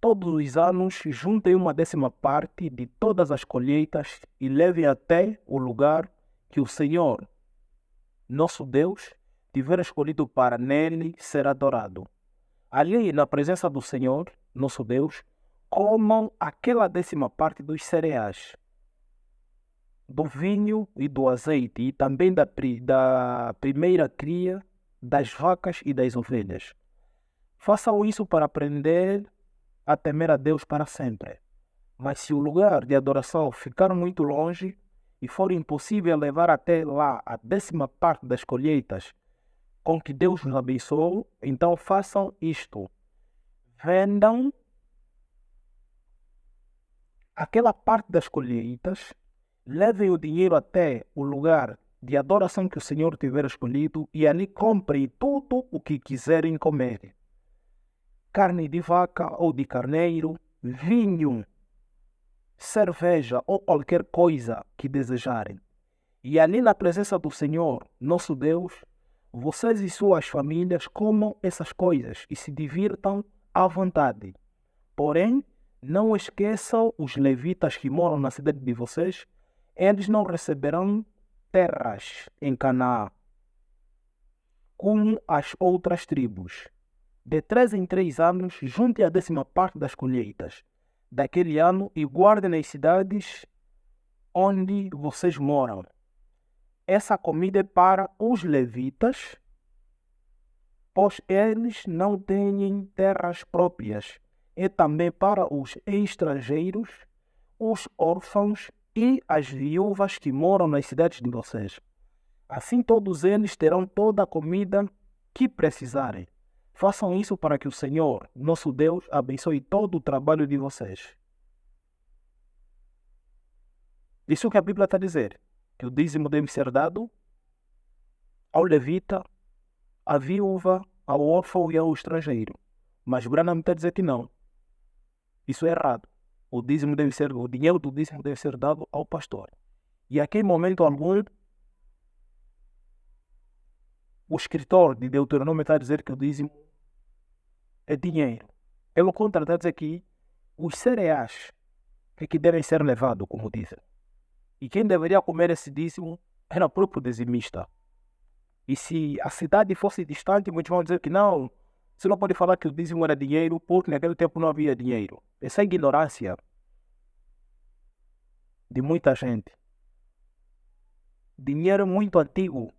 Todos os anos juntem uma 10ª parte de todas as colheitas e levem até o lugar que o Senhor, nosso Deus, tiver escolhido para nele ser adorado. Ali, na presença do Senhor, nosso Deus, comam aquela 10ª parte dos cereais, do vinho e do azeite, e também da primeira cria das vacas e das ovelhas. Façam isso para aprender a temer a Deus para sempre. Mas se o lugar de adoração ficar muito longe e for impossível levar até lá a 10ª parte das colheitas com que Deus nos abençoou, então façam isto. Vendam aquela parte das colheitas, levem o dinheiro até o lugar de adoração que o Senhor tiver escolhido e ali comprem tudo o que quiserem comer. Carne de vaca ou de carneiro, vinho, cerveja ou qualquer coisa que desejarem. E ali na presença do Senhor, nosso Deus, vocês e suas famílias comam essas coisas e se divirtam à vontade. Porém, não esqueçam os levitas que moram na cidade de vocês, eles não receberão terras em Canaã, como as outras tribos. De 3 em 3 anos, junte a 10ª parte das colheitas daquele ano e guardem nas cidades onde vocês moram. Essa comida é para os levitas, pois eles não têm terras próprias. É também para os estrangeiros, os órfãos e as viúvas que moram nas cidades de vocês. Assim todos eles terão toda a comida que precisarem. Façam isso para que o Senhor, nosso Deus, abençoe todo o trabalho de vocês. Isso que a Bíblia está a dizer, que o dízimo deve ser dado ao levita, à viúva, ao órfão e ao estrangeiro. Mas Branham está a dizer que não. Isso é errado. O dinheiro do dízimo deve ser dado ao pastor. E aqui, em momento algum, o escritor de Deuteronômio está a dizer que o dízimo é dinheiro. Pelo contrário, está a dizer que os cereais é que devem ser levados como dízimo. E quem deveria comer esse dízimo era o próprio dizimista. E se a cidade fosse distante, muitos vão dizer que não, você não pode falar que o dízimo era dinheiro, porque naquele tempo não havia dinheiro. Essa é a ignorância de muita gente. Dinheiro é muito antigo.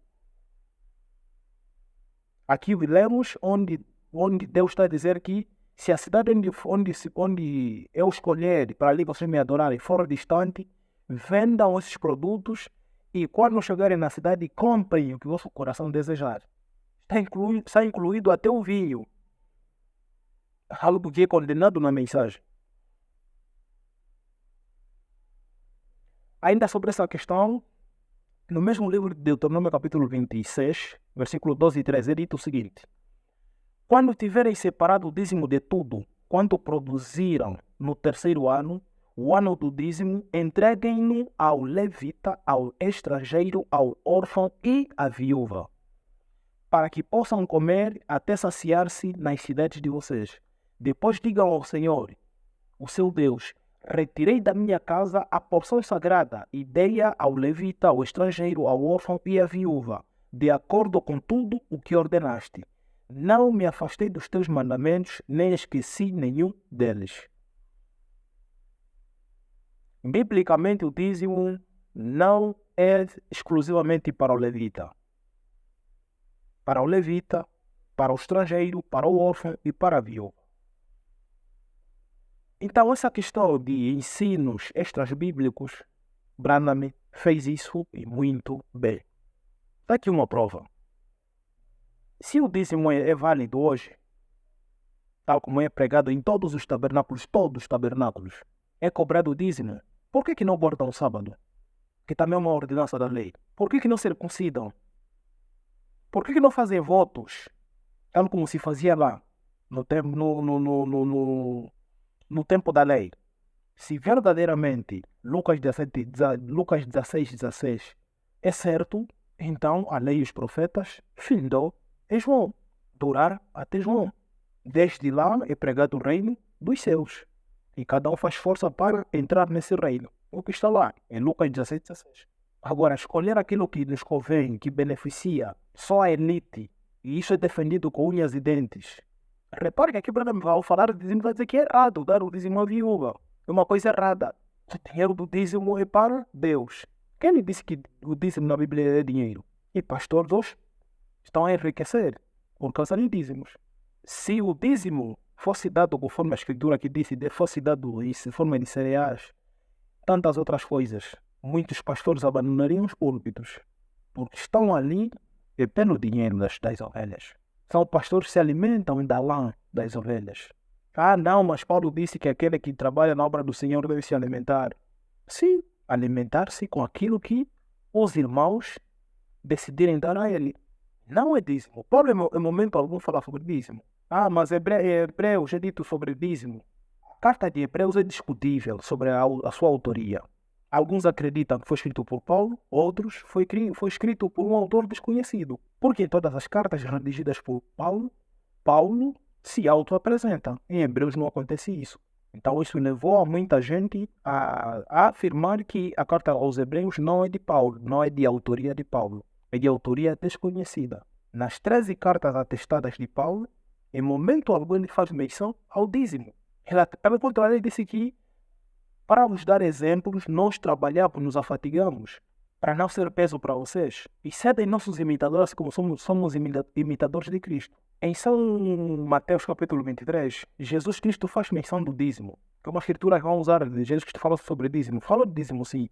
Aqui lemos onde Deus está a dizer que se a cidade onde eu escolher para ali vocês me adorarem for distante, vendam esses produtos e quando chegarem na cidade, comprem o que o vosso coração desejar. Está incluído até o vinho. Algo que é condenado na mensagem. Ainda sobre essa questão, no mesmo livro de Deuteronômio capítulo 26, versículo 12 e 13, é dito o seguinte: quando tiverem separado o dízimo de tudo quanto produziram no terceiro ano, o ano do dízimo, entreguem-no ao levita, ao estrangeiro, ao órfão e à viúva, para que possam comer até saciar-se nas cidades de vocês. Depois digam ao Senhor, o seu Deus: retirei da minha casa a porção sagrada e dei-a ao levita, ao estrangeiro, ao órfão e à viúva, de acordo com tudo o que ordenaste. Não me afastei dos teus mandamentos, nem esqueci nenhum deles. Biblicamente, o dízimo não é exclusivamente para o levita. Para o levita, para o estrangeiro, para o órfão e para a viúva. Então, essa questão de ensinos extra-bíblicos, Branham fez isso e muito bem. Está aqui uma prova. Se o dízimo é válido hoje, tal como é pregado em todos os tabernáculos, é cobrado o dízimo, por que não guardam o sábado? Que também é uma ordenança da lei. Por que não circuncidam? Por que não fazem votos, tal como se fazia lá, no tempo da lei? Se verdadeiramente Lucas 16 é certo, então a lei e os profetas findou em João, durar até João. Desde lá é pregado o reino dos céus. E cada um faz força para entrar nesse reino. O que está lá, em Lucas 16. Agora, escolher aquilo que nos convém, que beneficia só a elite, e isso é defendido com unhas e dentes. Repare que aqui ao falar de dízimo vai dizer que é errado dar o dízimo à viúva. É uma coisa errada. O dinheiro do dízimo é para Deus. Quem lhe disse que o dízimo na Bíblia é dinheiro? E pastores hoje estão a enriquecer por causa de dízimos. Se o dízimo fosse dado conforme a Escritura que disse, fosse dado em forma de cereais, tantas outras coisas, muitos pastores abandonariam os púlpitos, porque estão ali pelo dinheiro das ovelhas. São pastores que se alimentam da lã das ovelhas. Ah, não, mas Paulo disse que aquele que trabalha na obra do Senhor deve se alimentar. Sim, alimentar-se com aquilo que os irmãos decidirem dar a ele. Não é dízimo. Paulo, em momento algum, fala sobre dízimo. Ah, mas Hebreus é dito sobre dízimo. A carta de Hebreus é discutível sobre a sua autoria. Alguns acreditam que foi escrito por Paulo, outros foi escrito por um autor desconhecido. Porque em todas as cartas redigidas por Paulo se auto-apresenta. Em Hebreus não acontece isso. Então isso levou a muita gente a afirmar que a carta aos Hebreus não é de Paulo, não é de autoria de Paulo. É de autoria desconhecida. Nas 13 cartas atestadas de Paulo, em momento algum ele faz menção ao dízimo. Pelo contrário, ele disse que para vos dar exemplos, nós trabalhamos, nos afatigamos, para não ser peso para vocês. E cedem nossos imitadores como somos imitadores de Cristo. Em São Mateus capítulo 23, Jesus Cristo faz menção do dízimo. Que é uma escritura que vamos usar de Jesus Cristo fala sobre dízimo. Fala de dízimo sim,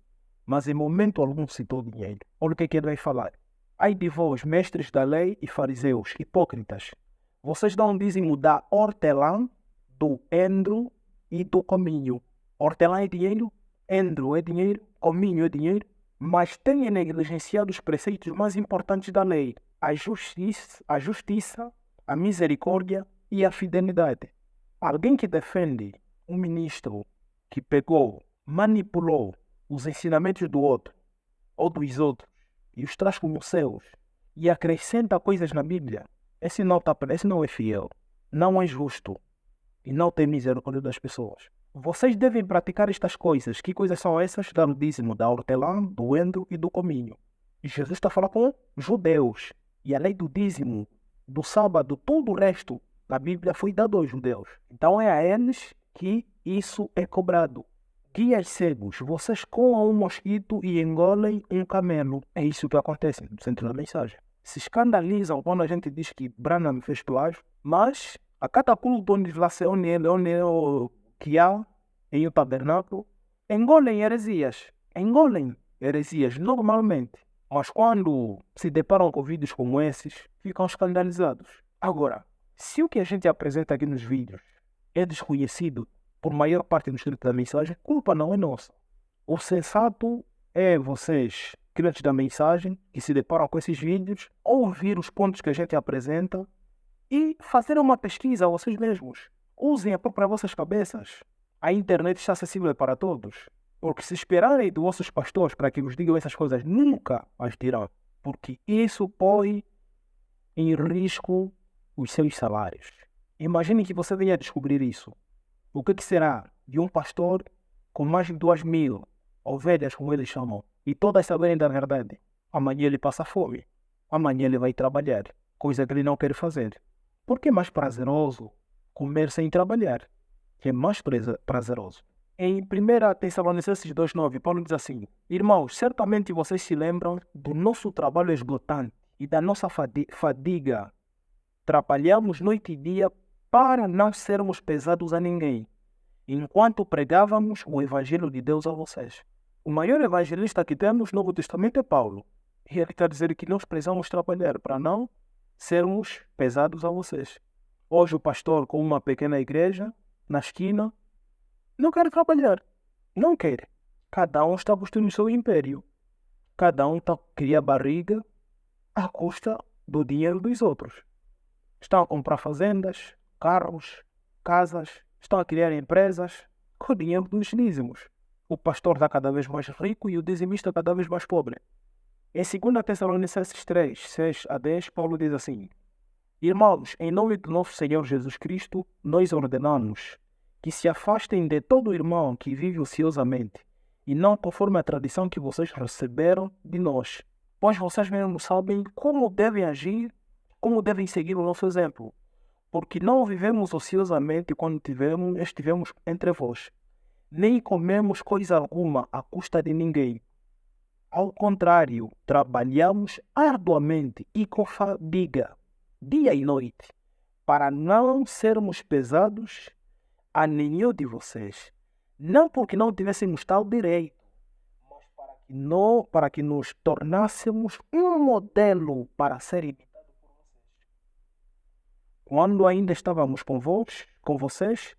mas em momento algum citou dinheiro. Olha o que ele vai falar. Ai de vós, mestres da lei e fariseus, hipócritas, Vocês dão dízimo da hortelã, do endro e do cominho. Hortelã é dinheiro, endro é dinheiro, cominho é dinheiro, mas têm negligenciado os preceitos mais importantes da lei: a justiça, a misericórdia e a fidelidade. Alguém que defende um ministro que pegou, manipulou os ensinamentos do outro ou dos outros e os traz como seus e acrescenta coisas na Bíblia, esse não é fiel, não é justo e não tem misericórdia das pessoas. Vocês devem praticar estas coisas. Que coisas são essas? Dar o dízimo da hortelã, do endro e do cominho. E Jesus está falando com judeus. E a lei do dízimo, do sábado, todo o resto da Bíblia foi dado aos judeus. Então é a eles que isso é cobrado. Guias cegos, vocês coam um mosquito e engolem um camelo. É isso que acontece no centro da mensagem. Se escandalizam quando a gente diz que Branham fez plágio, mas a cada culto onde que há em o tabernáculo, engolem heresias normalmente. Mas quando se deparam com vídeos como esses, ficam escandalizados. Agora, se o que a gente apresenta aqui nos vídeos é desconhecido por maior parte do escrito da mensagem, culpa não é nossa. O sensato é vocês, clientes da mensagem, que se deparam com esses vídeos, ouvir os pontos que a gente apresenta e fazer uma pesquisa vocês mesmos. Usem a própria vossas cabeças. A internet está acessível para todos. Porque se esperarem dos vossos pastores para que vos digam essas coisas, nunca as dirão. Porque isso põe em risco os seus salários. Imagine que você venha descobrir isso. O que será de um pastor com mais de 2.000 ovelhas, como eles chamam, e todas saberem da verdade? Amanhã ele passa fome. Amanhã ele vai trabalhar, coisa que ele não quer fazer. Porque é mais prazeroso comer sem trabalhar. Que é mais prazeroso. Em 1 Tessalonicenses 2,9, Paulo diz assim: Irmãos, certamente vocês se lembram do nosso trabalho esgotante e da nossa fadiga. Trabalhamos noite e dia para não sermos pesados a ninguém, enquanto pregávamos o Evangelho de Deus a vocês. O maior evangelista que temos no Novo Testamento é Paulo. E ele está dizendo que nós precisamos trabalhar para não sermos pesados a vocês. Hoje o pastor com uma pequena igreja na esquina não quer trabalhar. Não quer. Cada um está construindo o seu império. Cada um está a criar barriga à custa do dinheiro dos outros. Estão a comprar fazendas, carros, casas. Estão a criar empresas com o dinheiro dos dízimos. O pastor está cada vez mais rico e o dizimista cada vez mais pobre. Em 2 Tessalonicenses 3, 6 a 10, Paulo diz assim: Irmãos, em nome do nosso Senhor Jesus Cristo, nós ordenamos que se afastem de todo irmão que vive ociosamente, e não conforme a tradição que vocês receberam de nós, pois vocês mesmos sabem como devem agir, como devem seguir o nosso exemplo, porque não vivemos ociosamente quando estivemos entre vós, nem comemos coisa alguma à custa de ninguém. Ao contrário, trabalhamos arduamente e com fadiga, dia e noite, para não sermos pesados a nenhum de vocês, não porque não tivéssemos tal direito, mas para que nos tornássemos um modelo para ser imitado por vocês. Quando ainda estávamos com vocês,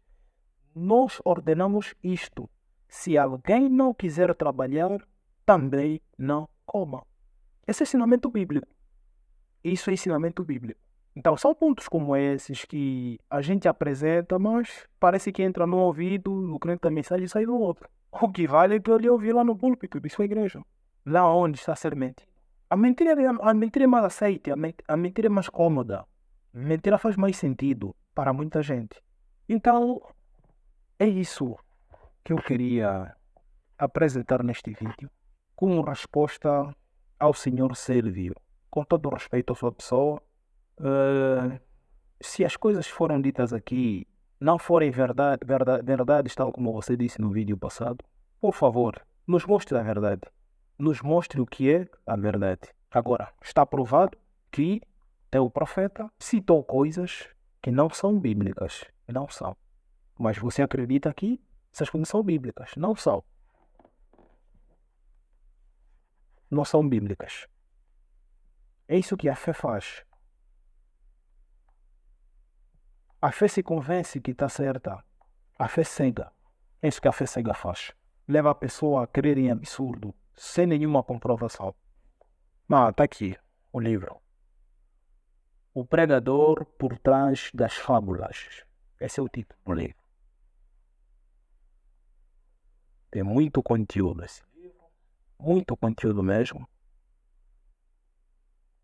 nós ordenamos isto: se alguém não quiser trabalhar, também não coma. Esse é ensinamento bíblico. Isso é ensinamento bíblico. Então, são pontos como esses que a gente apresenta, mas parece que entra num ouvido, no crente da mensagem e sai do outro. O que vale é que ele ouviu lá no púlpito de sua igreja. Lá onde está a ser mentido. A mentira é mais aceite, a mentira é mais cômoda. A mentira faz mais sentido para muita gente. Então, é isso que eu queria apresentar neste vídeo, como resposta ao senhor Sérvio. Com todo o respeito à sua pessoa, se as coisas foram ditas aqui não forem verdades, tal como você disse no vídeo passado, por favor, nos mostre a verdade. Nos mostre o que é a verdade. Agora, está provado que o profeta citou coisas que não são bíblicas. Não são. Mas você acredita que essas coisas são bíblicas. Não são. Não são bíblicas. É isso que a fé faz. A fé se convence que está certa. A fé cega. É isso que a fé cega faz. Leva a pessoa a crer em absurdo, sem nenhuma comprovação. Mas está aqui o livro. O pregador por trás das fábulas. Esse é o título do livro. Tem muito conteúdo esse livro. Muito conteúdo mesmo.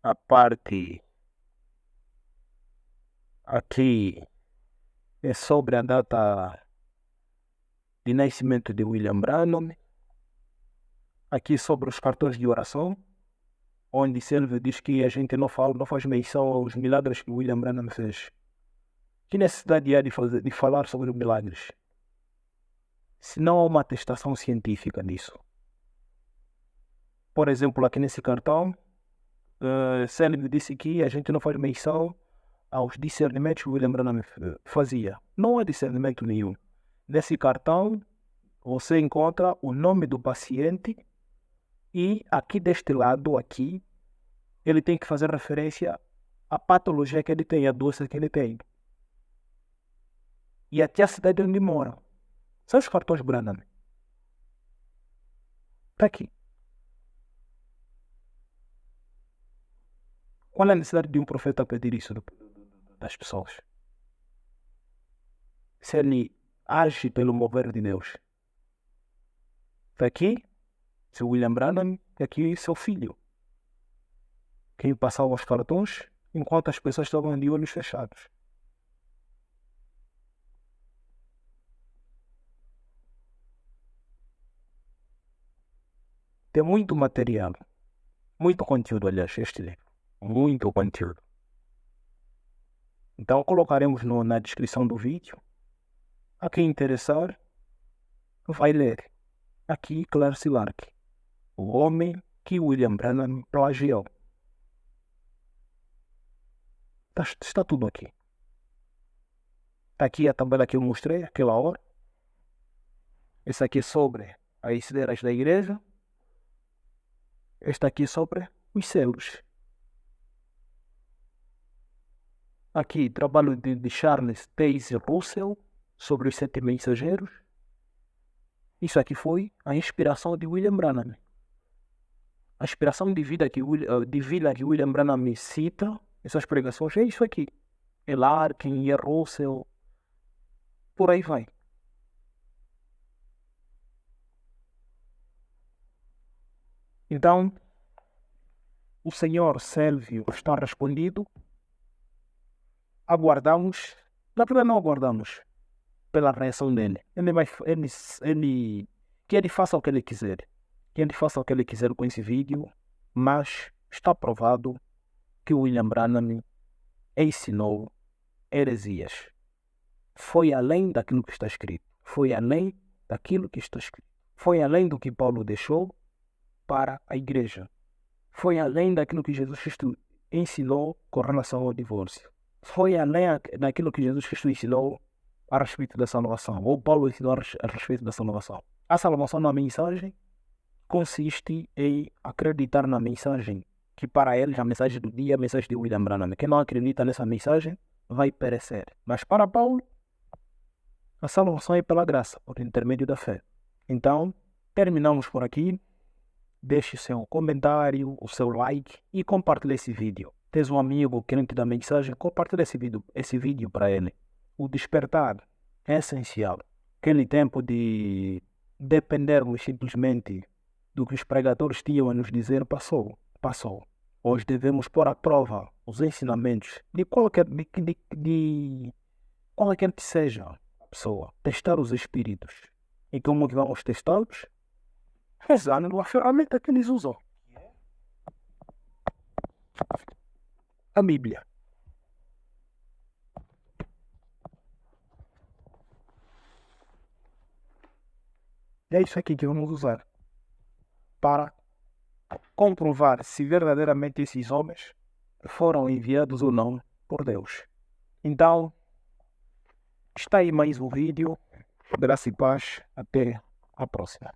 A parte aqui é sobre a data de nascimento de William Branham. Aqui sobre os cartões de oração, onde Silvio diz que a gente não faz menção aos milagres que William Branham fez. Que necessidade há de falar sobre milagres? Se não há uma atestação científica disso. Por exemplo, aqui nesse cartão, Silvio disse que a gente não faz menção aos discernimentos que William Branham fazia. Não há discernimento nenhum. Nesse cartão, você encontra o nome do paciente e aqui deste lado, aqui, ele tem que fazer referência à patologia que ele tem, à doença que ele tem. E até a cidade onde mora. São os cartões Branham. Está aqui. Qual é a necessidade de um profeta pedir isso das pessoas? Se ele age pelo mover de Deus. Está aqui, seu William Branham, e aqui seu filho. Quem passava os cartões enquanto as pessoas estavam de olhos fechados. Tem muito material. Muito conteúdo, aliás, este livro. Muito conteúdo. Então colocaremos na descrição do vídeo. A quem interessar, vai ler. Aqui, Clarence Lark, o homem que William Branham plagiou. Está tudo aqui. Está aqui a tabela que eu mostrei aquela hora. Esse aqui é sobre as ideias da igreja. Este aqui é sobre os selos. Aqui, trabalho de Charles Taze Russell sobre os 7 mensageiros. Isso aqui foi a inspiração de William Branham. A inspiração de vida que William Branham cita, essas pregações, é isso aqui. É Larkin, é Russell, por aí vai. Então, o senhor Silvio está respondido. Aguardamos, na verdade não aguardamos pela reação dele. Que ele faça o que ele quiser. Que ele faça o que ele quiser com esse vídeo, mas está provado que William Branham ensinou heresias. Foi além daquilo que está escrito. Foi além daquilo que está escrito. Foi além do que Paulo deixou para a igreja. Foi além daquilo que Jesus Cristo ensinou com relação ao divórcio. Foi além daquilo que Jesus Cristo ensinou a respeito da salvação, ou Paulo ensinou a respeito da salvação. A salvação na mensagem consiste em acreditar na mensagem, que para eles a mensagem do dia é a mensagem de William Branham. Quem não acredita nessa mensagem vai perecer. Mas para Paulo, a salvação é pela graça, por intermédio da fé. Então, terminamos por aqui. Deixe seu comentário, o seu like e compartilhe esse vídeo. Tens um amigo querendo dar mensagem, compartilhe esse vídeo para ele. O despertar é essencial. Aquele tempo de dependermos simplesmente do que os pregadores tinham a nos dizer passou. Hoje devemos pôr à prova os ensinamentos de qualquer que seja a pessoa. Testar os espíritos. E como que vamos testá-los? Usando a ferramenta que eles usam. A Bíblia. É isso aqui que vamos usar para comprovar se verdadeiramente esses homens foram enviados ou não por Deus. Então, está aí mais um vídeo. Graça e paz. Até a próxima.